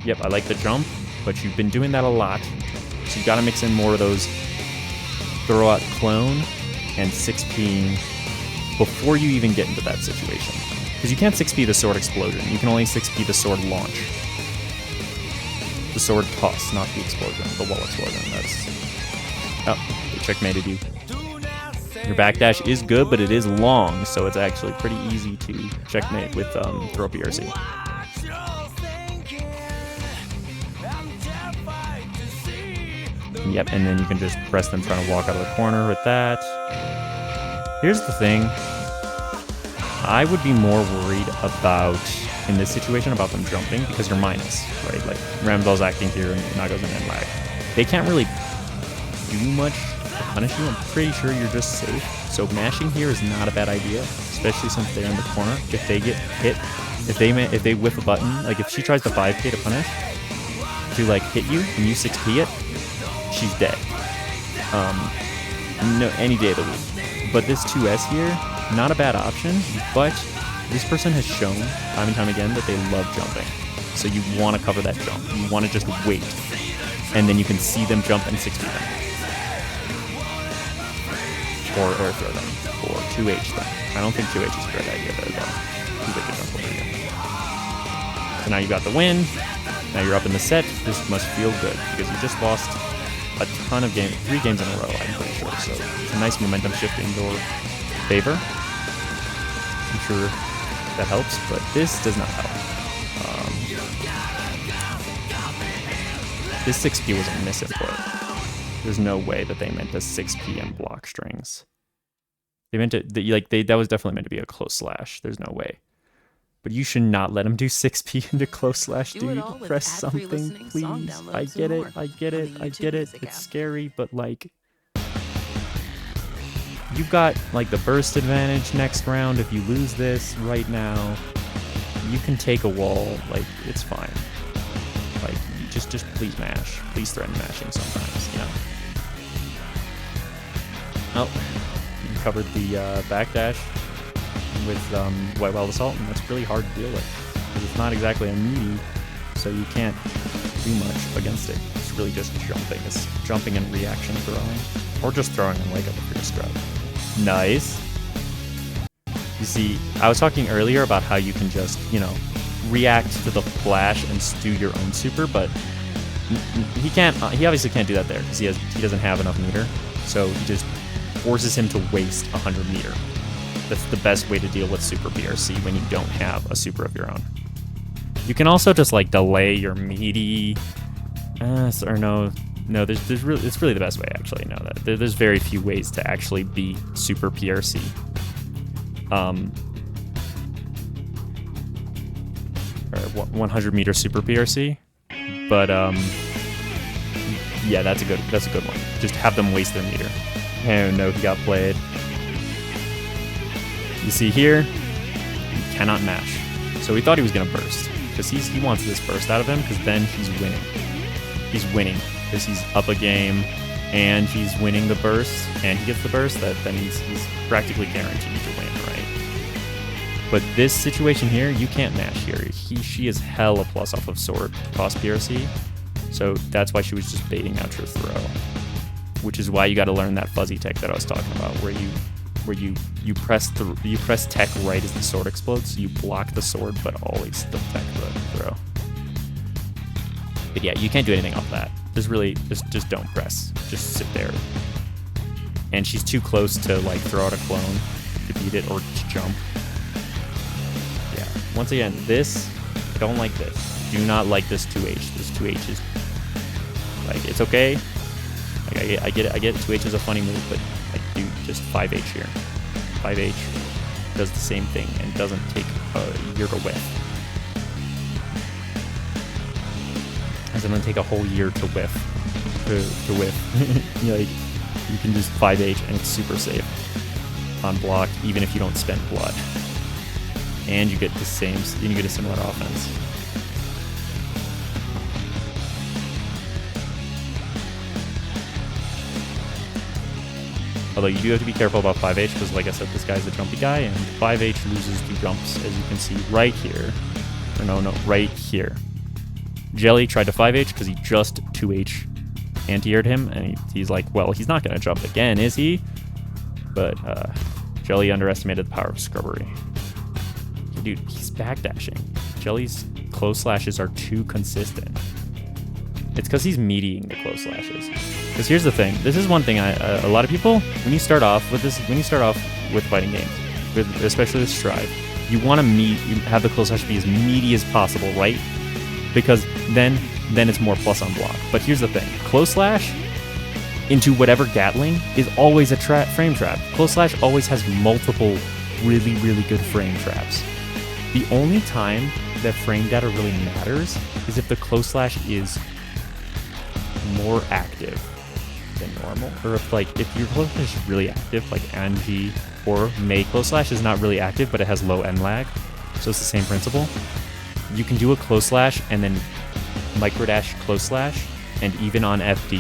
[SPEAKER 1] Yep, I like the jump, but you've been doing that a lot, so you got to mix in more of those throw out clone and 6P before you even get into that situation. Because you can't 6P the sword explosion, you can only 6P the sword launch. The sword toss, not the explosion, the wall explosion. That's... Oh, they checkmated you. Your backdash is good, but it is long, so it's actually pretty easy to checkmate with throw PRC. Yep, and then you can just press them trying to walk out of the corner with that. Here's the thing. I would be more worried about, in this situation, about them jumping, because you're minus, right? Like, Ramdal's acting here and Nago's in end lag. They can't really do much to punish you. I'm pretty sure you're just safe. So mashing here is not a bad idea, especially since they're in the corner. If they get hit, if they whiff a button, like if she tries to 5K to punish, to like hit you and you 6P it, she's dead. No, any day of the week. But this 2S here, not a bad option, but this person has shown time and time again that they love jumping. So you want to cover that jump. You want to just wait, and then you can see them jump and 6P them. Or throw them. Or 2H them. I don't think 2H is a great idea though. Too big to jump over here. So now you got the win. Now you're up in the set. This must feel good because you just lost a ton of games, 3 games in a row, I'm pretty sure. So it's a nice momentum shift in your favor. I'm sure that helps, but this does not help. This 6P was a misinput. There's no way that they meant the 6P and block strings. They meant it, that was definitely meant to be a close slash. There's no way. But you should not let him do 6P into close slash, dude. Press something, please. I get it, I get it, I get it. It's scary, but like... You've got like the burst advantage next round. If you lose this right now, you can take a wall. Like, it's fine. Like, just please mash. Please threaten mashing sometimes, you know? Oh, you covered the backdash with White Wild Assault, and that's really hard to deal with. Because it's not exactly a meaty, so you can't do much against it. It's really just jumping. It's jumping and reaction throwing. Or just throwing a leg up for your scrub. Nice. You see, I was talking earlier about how you can just, you know, react to the flash and do your own super, but he can't. He obviously can't do that there because he doesn't have enough meter. So he just forces him to waste 100 meter. That's the best way to deal with super PRC when you don't have a super of your own. You can also just like delay your meaty, or no, it's really the best way actually. No, there's very few ways to actually beat super PRC. Or 100 meter super PRC, but yeah, that's a good one. Just have them waste their meter. Oh no, he got played. You see here, he cannot mash. So we thought he was gonna burst because he wants this burst out of him because then he's winning. He's winning because he's up a game and he's winning the burst and he gets the burst. Then he's practically guaranteed to win, right? But this situation here, you can't mash here. She is hella plus off of sword cost PRC, so that's why she was just baiting out your throw. Which is why you got to learn that fuzzy tech that I was talking about, where you press tech right as the sword explodes, so you block the sword but always still tech the throw. But yeah, you can't do anything off that. There's really just don't press. Just sit there. And she's too close to like throw out a clone to beat it or to jump. Yeah. Once again, I don't like this. Do not like this 2H. This 2H is Like, it's okay. Like, I get it. I get it. 2H is a funny move, but like, dude, just 5H here. 5H does the same thing and doesn't take a year to whiff. It's gonna take a whole year to whiff. To whiff. Like, you can just 5H and it's super safe on block, even if you don't spend blood. And you get the same. You get a similar offense. Although you do have to be careful about 5H because, like I said, this guy's a jumpy guy, and 5H loses the jumps, as you can see right here. Or no, right here. Jelly tried to 5H because he just 2H anti-aired him, and he's like, well, he's not going to jump again, is he? But Jelly underestimated the power of Scrubbery. Dude, he's backdashing. Jelly's close slashes are too consistent. It's because he's meatying the close slashes. Because here's the thing. This is one thing a lot of people, when you start off with fighting games, especially with Strive, you want to have the close slash be as meaty as possible, right? Because then it's more plus on block. But here's the thing. Close slash into whatever Gatling is always a frame trap. Close slash always has multiple really, really good frame traps. The only time that frame data really matters is if the close slash is more active than normal, or if your close slash is really active, like Anji or Mei close slash is not really active, but it has low end lag, so it's the same principle. You can do a close slash and then microdash close slash, and even on FD,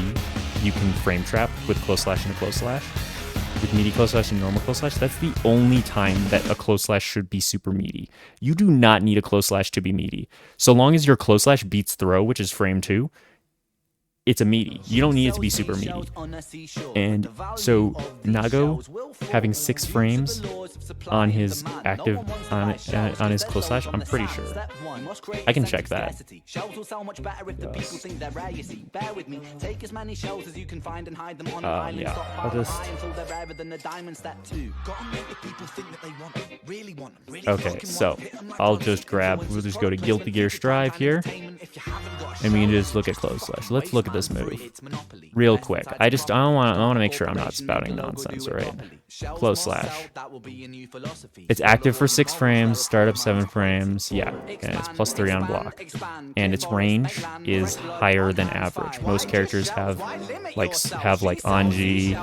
[SPEAKER 1] you can frame trap with close slash and a close slash. With meaty close slash and normal close slash, that's the only time that a close slash should be super meaty. You do not need a close slash to be meaty. So long as your close slash beats throw, which is frame 2, it's a meaty. You don't need it to be super meaty. And so Nago having 6 frames on his active on his close slash, I'm pretty sure. I can check that. Yes. Yeah, I'll just. Okay, so I'll just we'll just go to Guilty Gear Strive here, and we can just look at close slash. Let's look at this move real quick. I want to make sure I'm not spouting nonsense, right? Close slash. It's active for 6 frames, startup 7 frames, yeah, and it's plus 3 on block. And its range is higher than average. Most characters have like Anji,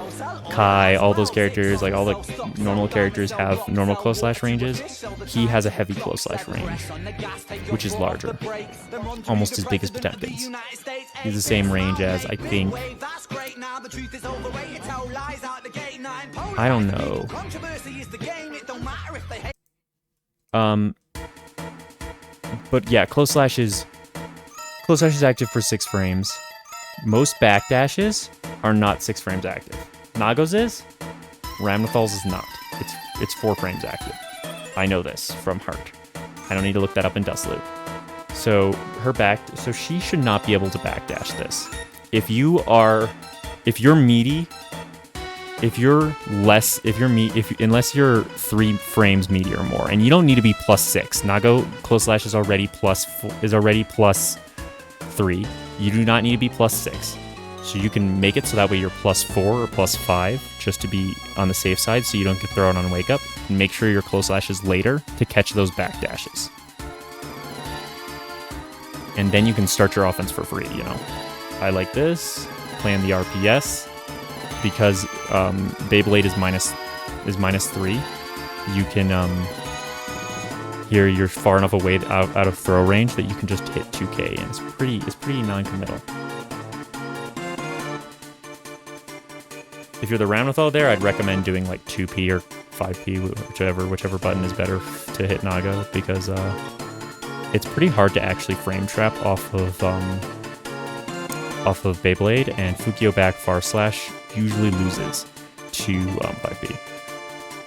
[SPEAKER 1] Kai, all those characters, like all the normal characters have normal close slash ranges. He has a heavy close slash range, which is larger, almost as big as Potemkin's. He's the same range as, I think, I don't know. But yeah, close slash is active for 6 frames. Most backdashes are not 6 frames active. Nago's is, Ramnathal's is not. It's 4 frames active. I know this from heart. I don't need to look that up in Dustloop. So she should not be able to backdash this. Unless you're 3 frames meaty or more, and you don't need to be plus 6. Nago close slash is already plus 3. You do not need to be plus 6. So you can make it so that way you're plus 4 or plus 5, just to be on the safe side, so you don't get thrown on wake up. And make sure your close slash is later to catch those backdashes. And then you can start your offense for free, you know. I like this. Plan the RPS. Because Beyblade is minus 3. You can here you're far enough away out of throw range that you can just hit 2K, and it's pretty non-committal. If you're the Ramnathal there, I'd recommend doing like 2P or 5P, whichever button is better to hit Nago, because it's pretty hard to actually frame trap off of Beyblade, and Fukio back far slash usually loses to 5P.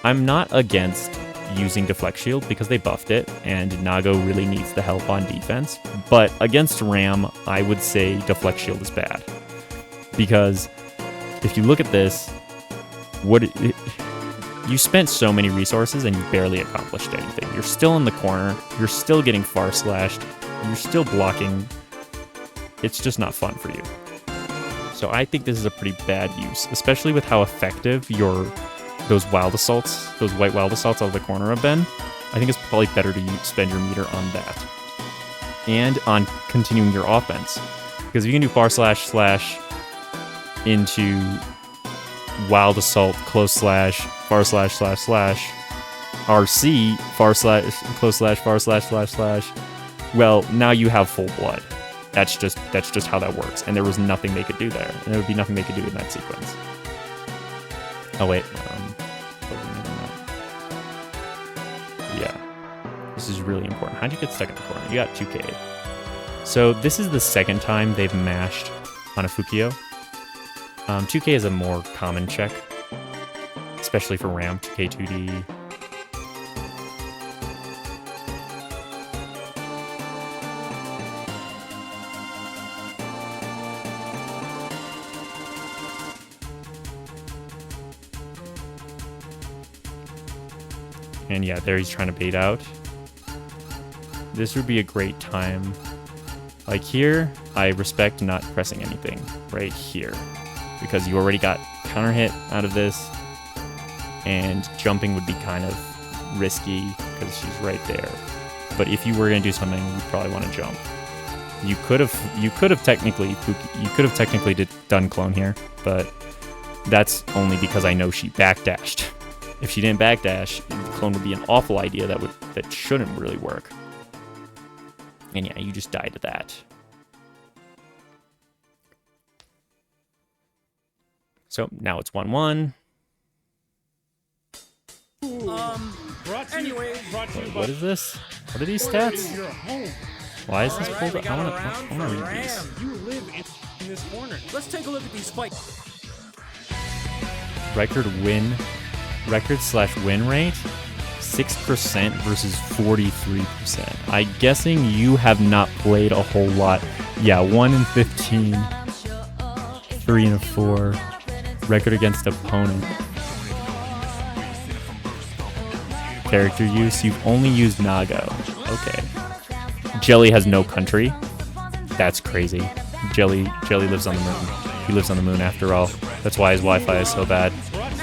[SPEAKER 1] I'm not against using Deflect Shield because they buffed it, and Nago really needs the help on defense, but against Ram, I would say Deflect Shield is bad. Because if you look at this, you spent so many resources and you barely accomplished anything. You're still in the corner, you're still getting far slashed, you're still blocking. It's just not fun for you. So I think this is a pretty bad use, especially with how effective those wild assaults, those white wild assaults out of the corner have been. I think it's probably better to spend your meter on that and on continuing your offense. Because if you can do far slash into wild assault, close slash, far slash slash slash, RC, far slash, close slash, far slash, well, now you have full blood. That's just how that works. And there was nothing they could do there. And there would be nothing they could do in that sequence. Oh wait. Yeah. This is really important. How'd you get stuck in the corner? You got 2K. So this is the second time they've mashed on a Fukio. 2K is a more common check, especially for RAM, 2K 2D. And yeah, there he's trying to bait out. This would be a great time. Like here, I respect not pressing anything right here because you already got counter hit out of this, and jumping would be kind of risky because she's right there. But if you were going to do something, you'd probably want to jump. You could have technically done clone here, but that's only because I know she backdashed. If she didn't backdash, the clone would be an awful idea that shouldn't really work. And yeah, you just died to that. So now it's 1-1. What is this? What are these stats? Why is this pulled up? I want to read these.
[SPEAKER 4] You live in this corner. Let's take a look at these spikes.
[SPEAKER 1] Record/win rate, 6% versus 43%. I'm guessing you have not played a whole lot. Yeah, 1 in 15, 3 in 4. Record against opponent. Character use, you've only used Nago. Okay. Jelly has no country. That's crazy. Jelly lives on the moon. He lives on the moon after all. That's why his Wi-Fi is so bad.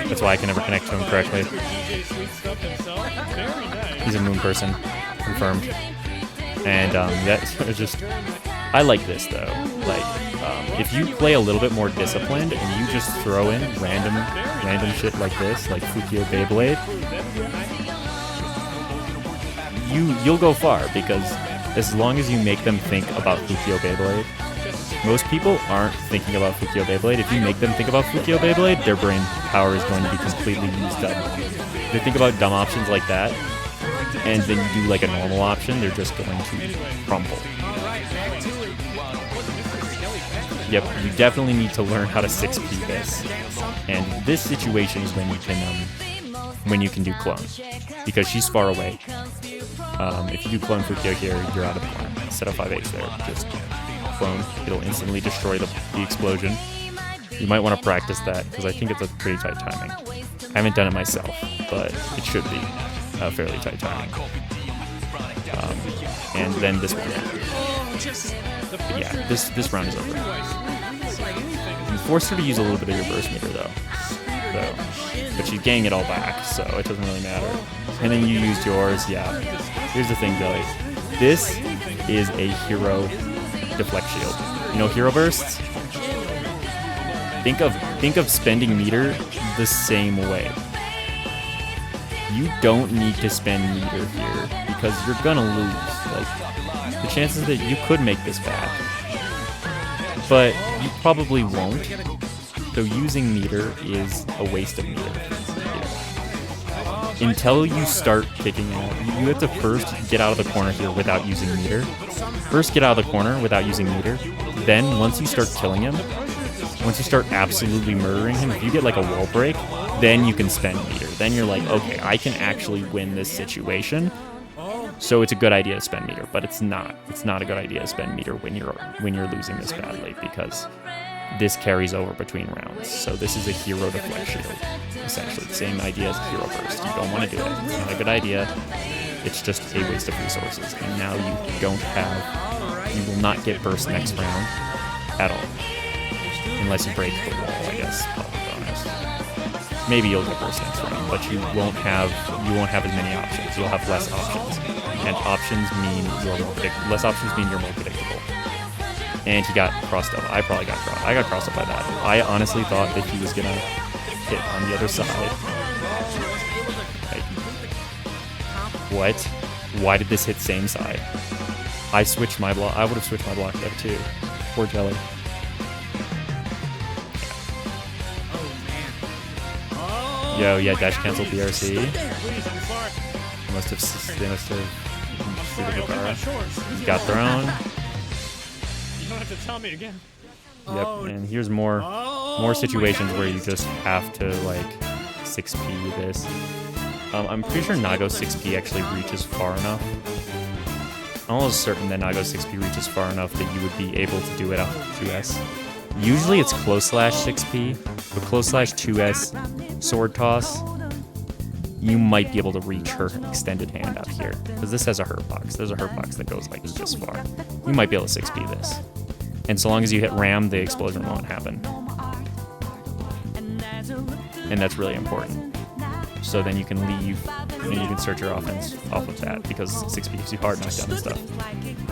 [SPEAKER 1] That's why I can never connect to him correctly. He's a moon person, confirmed. And that's just, I like this though. Like, if you play a little bit more disciplined and you just throw in random shit like this, like Fukio Beyblade, you'll go far, because as long as you make them think about Fukio Beyblade. Most people aren't thinking about Fukio Beyblade. If you make them think about Fukio Beyblade, their brain power is going to be completely used up. If they think about dumb options like that, and then you do like a normal option, they're just going to crumble. Yep, you definitely need to learn how to 6P this. And this situation is when you can do clone, because she's far away. If you do clone Fukio here, you're out of the corner. Instead of 5H there, just clone. It'll instantly destroy the explosion. You might want to practice that, because I think it's a pretty tight timing. I haven't done it myself, but it should be a fairly tight timing. And then this one. But yeah, this round is over. You forced her to use a little bit of your burst meter though. But she's getting it all back, so it doesn't really matter. And then you used yours, yeah. Here's the thing, Jelly. This is a hero deflect shield. You know hero bursts? Think of spending meter the same way. You don't need to spend meter here because you're gonna lose. Like, the chances that you could make this back, but you probably won't. So using meter is a waste of meter. Yeah. Until you start kicking out, you have to first get out of the corner here without using meter. First get out of the corner without using meter. Then once you start killing him, once you start absolutely murdering him, if you get like a wall break, then you can spend meter. Then you're like, okay, I can actually win this situation. So it's a good idea to spend meter, but it's not. It's not a good idea to spend meter when you're losing this badly, because this carries over between rounds. So this is a hero deflect shield. Essentially the same idea as hero burst. You don't want to do it. It's not a good idea. It's just a waste of resources. And now you will not get burst next round at all. unless you break the wall, I guess. Probably bonus. Maybe you'll get Burst next round, but you won't have as many options. You'll have less options, and options mean less options mean you're more predictable. And he got crossed up. I got crossed up by that. I honestly thought that he was gonna hit on the other side. Like, what? Why did this hit same side? I switched my block. I would have switched my block there too. Poor Jelly. Yo, yeah, dash cancel BRC. They must have suited Hibara. Got thrown.
[SPEAKER 4] You don't have to tell me again.
[SPEAKER 1] Yep, and here's more situations where you just have to like 6P this. I'm pretty sure Nago 6P actually reaches far enough. I'm almost certain that Nago 6P reaches far enough that you would be able to do it off of 2S. Usually it's close slash 6P, but close slash 2S sword toss, you might be able to reach her extended hand out here. Because this has a hurt box. There's a hurt box that goes like this far. You might be able to 6P this. And so long as you hit Ram, the explosion won't happen. And that's really important. So then you can leave and you can start your offense off of that because 6P gives you hard knockdown and stuff.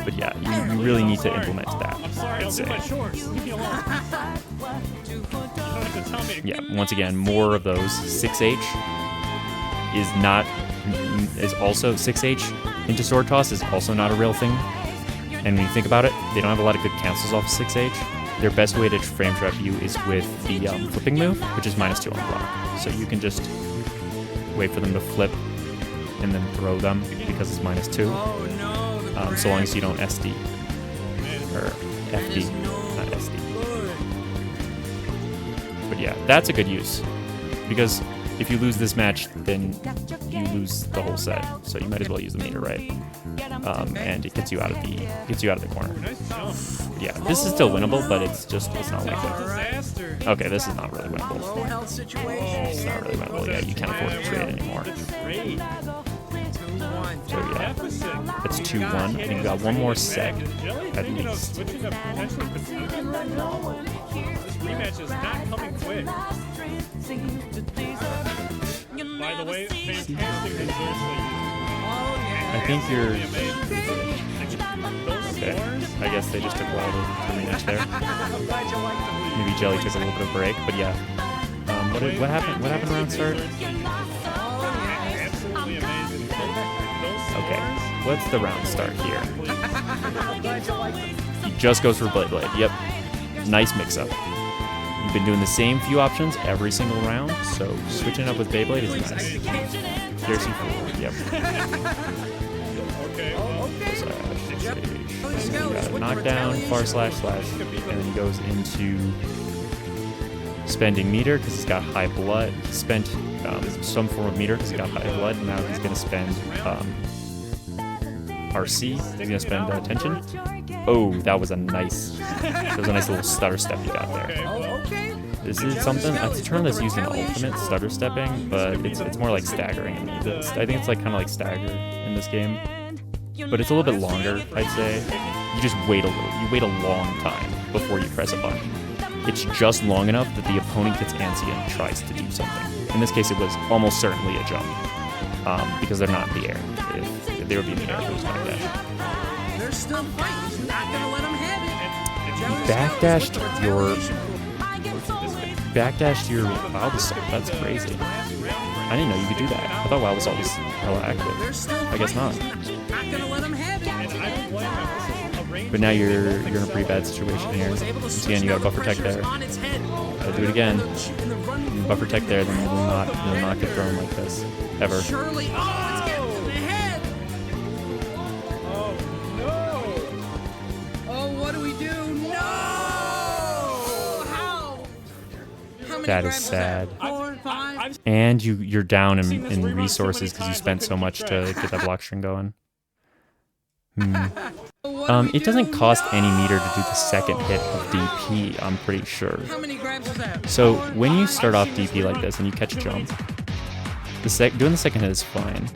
[SPEAKER 1] But yeah, you really need to implement that.
[SPEAKER 4] I'm sorry, I'll do my chores. Leave me alone. You don't have to tell me.
[SPEAKER 1] Yeah, once again, more of those. 6H is also 6H into sword toss is also not a real thing. And when you think about it, they don't have a lot of good cancels off of 6H. Their best way to frame trap you is with the flipping move, which is -2 on block. So you can just wait for them to flip and then throw them because it's -2. So long as you don't SD or FD, not SD. But yeah, that's a good use because if you lose this match, then you lose the whole set. So you might as well use the meter, right? And it gets you out of the corner. Yeah, this is still winnable, but it's not likely. Okay, this is not really winnable. It's not really winnable. Yeah, you can't afford to trade anymore. So yeah, it's 2-1. I think we got one more set at least.
[SPEAKER 4] This rematch is not coming quick. By the way, fantastic reserves.
[SPEAKER 1] I think you're... Okay, I guess they just took a while to rematch there. Maybe Jelly took a little bit of break, but yeah. What happened around start? Okay, what's the round start here? He just goes for Blade Blade. Yep, nice mix-up. You've been doing the same few options every single round, so switching up with Beyblade is nice. Piercing forward, yep. So you got a knockdown, far slash, and then he goes into spending meter because he's got high blood. He spent some form of meter because he got high blood, and now he's going to spend RC. He's going to spend tension. Oh, that was a nice little stutter step you got there. This is something, it's a term that's used in Ultimate, stutter stepping, but it's more like staggering. I think it's like kind of like stagger in this game, but it's a little bit longer, I'd say. You just wait a long time before you press a button. It's just long enough that the opponent gets antsy and tries to do something. In this case, it was almost certainly a jump, because they're not in the air. If they would be in the air, it was like that.
[SPEAKER 5] They're still fighting. He's not gonna let them have it.
[SPEAKER 1] Backdashed your Wild Assault. That's crazy. I didn't know you could do that. I thought Wild Assault was hella active. I guess not. But now you're in a pretty bad situation here. Once again, you got buffer tech there. Gotta do it again. You buffer tech there, then you'll not get thrown like this ever.
[SPEAKER 5] Surely, it's getting in the head.
[SPEAKER 4] Oh no!
[SPEAKER 5] Oh, what do we do? No! How many
[SPEAKER 1] That
[SPEAKER 5] grabs
[SPEAKER 1] is
[SPEAKER 5] was
[SPEAKER 1] sad.
[SPEAKER 5] that? 4, 5?
[SPEAKER 1] And you're down in resources because you spent so much to get that block string going. It doesn't cost any meter to do the second hit of DP, I'm pretty sure.
[SPEAKER 5] How many grabs was that?
[SPEAKER 1] So when you start off DP like this and you catch a jump, doing the second hit is fine.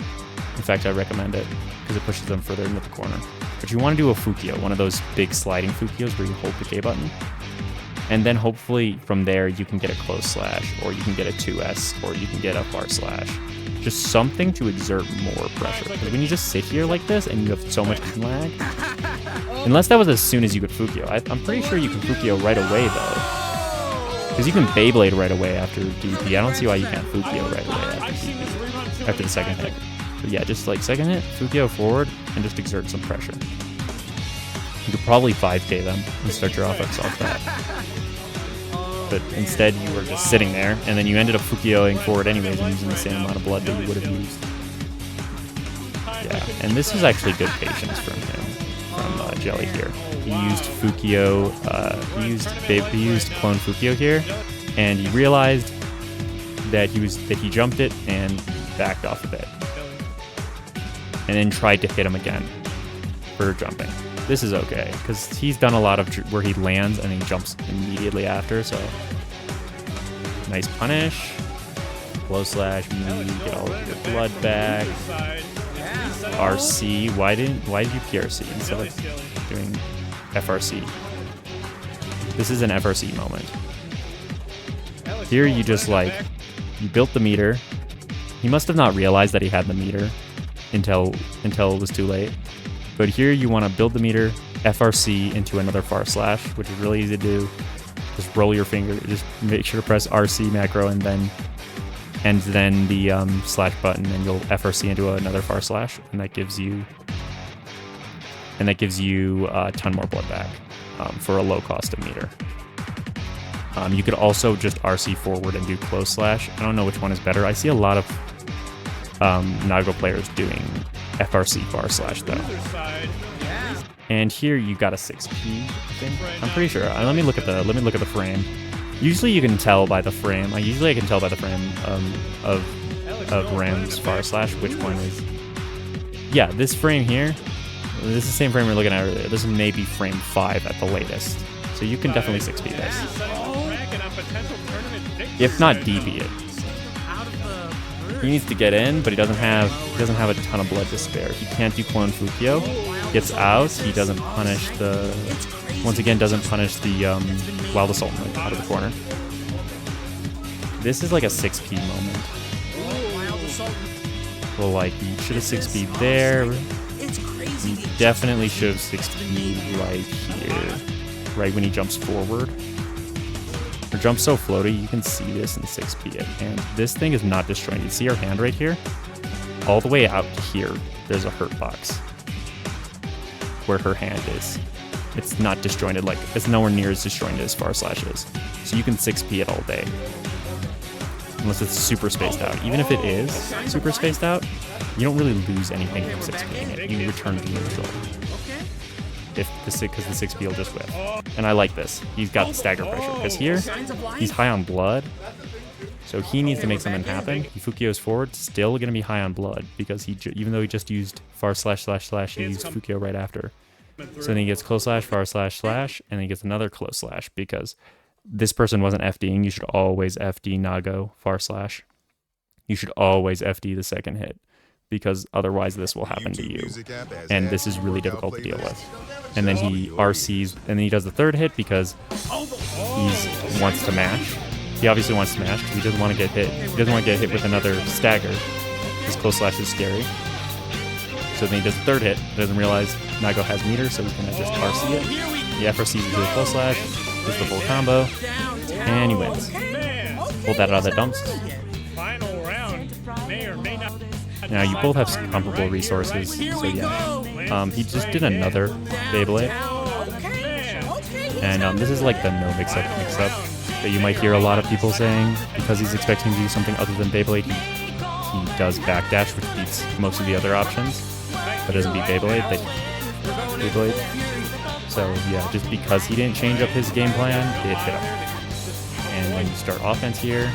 [SPEAKER 1] In fact, I recommend it because it pushes them further into the corner. But you want to do a Fukio, one of those big sliding Fukios where you hold the K button. And then hopefully from there you can get a close slash, or you can get a 2S, or you can get a far slash. Just something to exert more pressure. Because when you just sit here like this and you have so much time lag, unless that was as soon as you could Fukio. I'm pretty sure you can Fukio right away though. Because you can Beyblade right away after DP. I don't see why you can't Fukio right away after DP, after the second hit. But yeah, just like second hit, Fukio forward, and just exert some pressure. You could probably 5k them and start your offense off that. But instead you were just sitting there, and then you ended up Fukioing forward anyways and using the same amount of blood that you would have used. Yeah, and this is actually good patience from him, from Jelly here. He used Fukio, he used Clone Fukio here, and he realized that he jumped it and backed off a bit. And then tried to hit him again for jumping. This is okay, because he's done a lot of where he lands and he jumps immediately after, so. Nice punish. Close slash, you get all of your blood back. RC, why did you PRC instead of doing FRC? This is an FRC moment. Here you just you built the meter. He must have not realized that he had the meter until it was too late. But here you want to build the meter, FRC into another far slash, which is really easy to do. Just roll your finger, just make sure to press RC macro and then the slash button, and you'll FRC into another far slash, and that gives you a ton more blood back for a low cost of meter. You could also just RC forward and do close slash. I don't know which one is better. I see a lot of Nago players doing FRC far slash though. And here you got a 6P, I think. I'm pretty sure. Let me look at the frame. Usually you can tell by the frame. I can tell by the frame of Ram's far slash which one is. Yeah, this frame here. This is the same frame we were looking at earlier. This is maybe frame 5 at the latest. So you can definitely 6P this. If not DP it. He needs to get in, but he doesn't have a ton of blood to spare. He can't do Clone Fukio. Gets out. He doesn't punish the Wild Assault out of the corner. This is like a 6P moment. Well, you should have 6P there. You definitely should have 6P right here, right when he jumps forward. Or jumps so floaty, you can see this in 6P it. And this thing is not disjointed. You see our hand right here? All the way out here, there's a hurt box where her hand is. It's not disjointed, it's nowhere near as disjointed as far slash is. So you can 6P it all day. Unless it's super spaced out. Even if it is super spaced out, you don't really lose anything from 6Ping it. You return to neutral. Because the 6P will just whiff. And I like this. He's got the stagger pressure. Because here, he's high on blood. So he needs to make something happen. He Fukio's forward, still going to be high on blood. Because even though he just used far slash slash slash, he used Fukio right after. So then he gets close slash, far slash slash, and then he gets another close slash. Because this person wasn't FDing. You should always FD Nago far slash. You should always FD the second hit. Because otherwise this will happen to you. And this is really difficult to deal with. And then he RCs, and then he does the third hit because he wants to mash. He obviously wants to mash because he doesn't want to get hit. He doesn't want to get hit with another stagger. His close slash is scary. So then he does the third hit. Doesn't realize Nago has meter, so he's going to just RC it. He FRCs into a close slash. Does the full combo. And he wins. Pulled that out of the dumps. Now you both have comparable resources, so yeah. He just did another Beyblade. And this is like the no mix-up that you might hear a lot of people saying, because he's expecting to do something other than Beyblade. He does backdash, which beats most of the other options, but doesn't beat Beyblade. Beyblade. So yeah, just because he didn't change up his game plan, it hit him. And when you start offense here,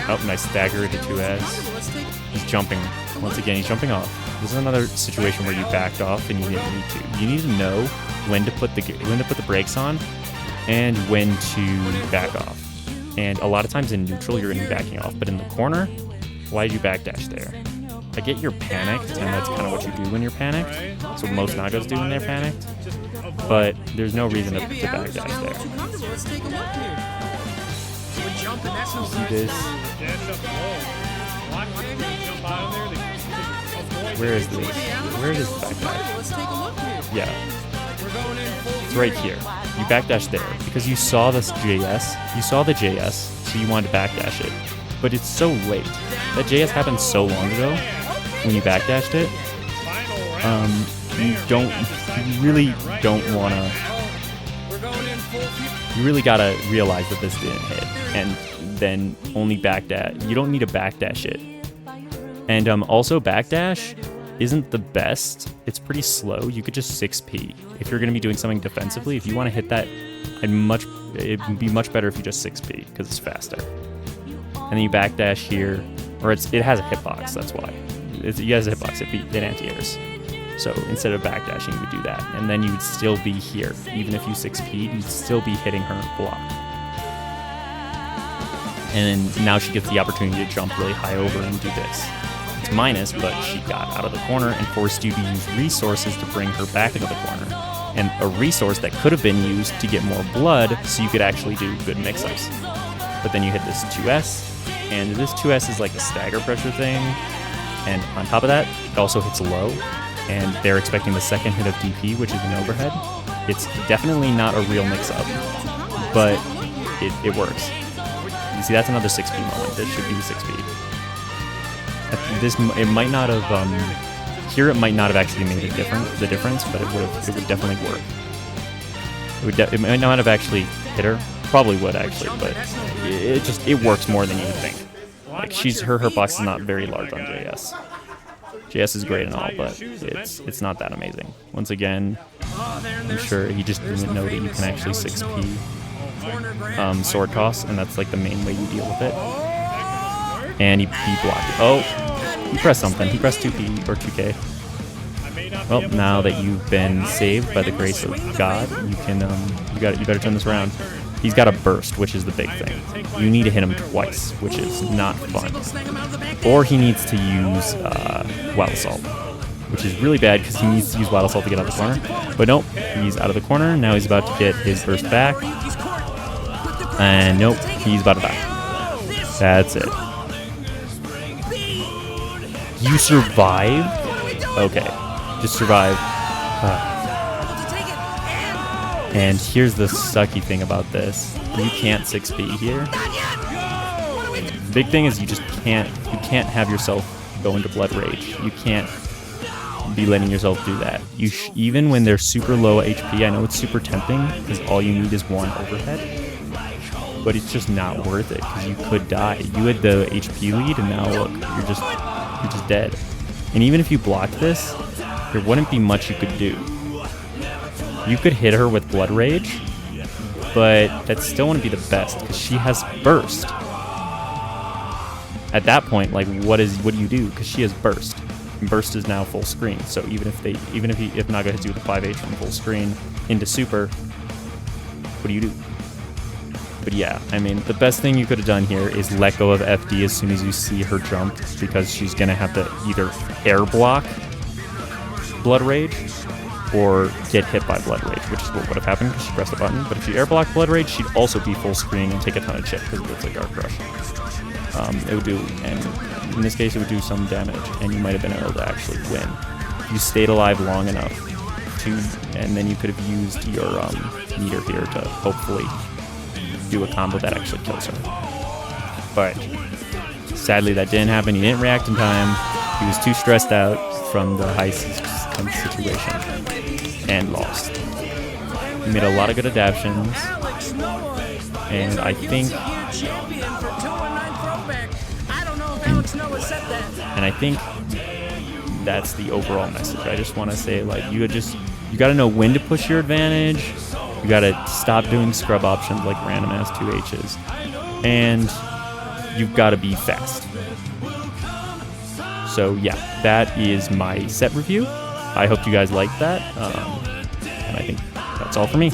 [SPEAKER 1] oh, nice stagger to 2S. He's jumping. Once again, he's jumping off. This is another situation where you backed off and you didn't need to. You need to know when to put the brakes on and when to back off. And a lot of times in neutral, you're going to be backing off. But in the corner, why did you backdash there? I get you're panicked, and that's kind of what you do when you're panicked. That's what most Nagos do when they're panicked. but there's no reason to
[SPEAKER 5] Maybe Alex is
[SPEAKER 1] backdash
[SPEAKER 5] getting a little
[SPEAKER 1] there.
[SPEAKER 5] too comfortable. Let's take a look here. We're jumping. That's no
[SPEAKER 1] See
[SPEAKER 5] good.
[SPEAKER 1] this?
[SPEAKER 4] Dash up low. Block is gonna jump out of there. They avoid
[SPEAKER 1] Where is
[SPEAKER 4] it.
[SPEAKER 1] this?
[SPEAKER 5] Maybe Alex
[SPEAKER 1] Where is
[SPEAKER 5] is
[SPEAKER 1] this
[SPEAKER 5] getting a little too
[SPEAKER 1] backdash?
[SPEAKER 5] comfortable. Let's take a look here.
[SPEAKER 1] Yeah,
[SPEAKER 5] We're going in full
[SPEAKER 1] it's right here. You backdash there because you saw this JS. You saw the JS, so you wanted to backdash it. But it's so late. That JS happened so long ago when you backdashed it.
[SPEAKER 4] Final round.
[SPEAKER 1] You really don't want to.
[SPEAKER 5] We're going in full view.
[SPEAKER 1] You really gotta realize that this didn't hit, and then only backdash. You don't need to backdash it. And also backdash isn't the best. It's pretty slow. You could just 6p if you're gonna be doing something defensively. If you want to hit that, it'd be much better if you just 6p because it's faster. And then you backdash here, or it has a hitbox. That's why. You has a hitbox. It anti-airs. So instead of backdashing, you would do that, and then you would still be here. Even if you 6p'd, you'd still be hitting her block. And then now she gets the opportunity to jump really high over and do this. It's minus, but she got out of the corner and forced you to use resources to bring her back into the corner. And a resource that could have been used to get more blood so you could actually do good mix-ups. But then you hit this 2S, and this 2S is like a stagger pressure thing. And on top of that, it also hits low, and they're expecting the second hit of DP, which is an overhead. It's definitely not a real mix-up, but it works. You see, that's another 6p moment. This should be 6p. It might not have here. It might not have actually made the difference, but it would definitely work. It might not have actually hit her. Probably would actually, but it works more than you would think. Like her hitbox is not very large on JS. JS is great and all, but it's not that amazing. Once again, I'm sure he just didn't know that you can actually 6p sword toss, and that's like the main way you deal with it. And he blocked it. Oh, he pressed something. He pressed 2p or 2k. Well, now that you've been saved by the grace of God, you can you better turn this around. He's got a burst, which is the big thing. You need to hit him twice, which is not fun. Or he needs to use Wild Assault, which is really bad because he needs to use Wild Assault to get out of the corner. But nope, he's out of the corner. Now he's about to get his burst back. And nope, he's about to die. That's it. You survived? Okay, just survive. And here's the sucky thing about this. You can't 6p here. The big thing is you can't have yourself go into Blood Rage. You can't be letting yourself do that. Even when they're super low HP, I know it's super tempting because all you need is one overhead, but it's just not worth it because you could die. You had the HP lead and now look, you're just dead. And even if you blocked this, there wouldn't be much you could do. You could hit her with Blood Rage, but that still wouldn't be the best because she has Burst. At that point, like, what do you do? Because she has Burst. And Burst is now full screen. So even if Naga hits you with a 5H from full screen into super, what do you do? But yeah, I mean, the best thing you could have done here is let go of FD as soon as you see her jump, because she's gonna have to either air block Blood Rage or get hit by Blood Rage, which is what would have happened because she pressed the button. But if you air block Blood Rage, she'd also be full screen and take a ton of chip because it looks like Guard Crush. It would do, and in this case, it would do some damage, and you might have been able to actually win. You stayed alive long enough and then you could have used your meter here to hopefully do a combo that actually kills her. But sadly, that didn't happen. He didn't react in time. He was too stressed out from the high situation and lost. He made a lot of good adaptions, and I think that's the overall message. I just want to say, like, you got to know when to push your advantage. You got to stop doing scrub options like random ass 2Hs, and you've got to be fast. So yeah, that is my set review. I hope you guys liked that, and I think that's all for me.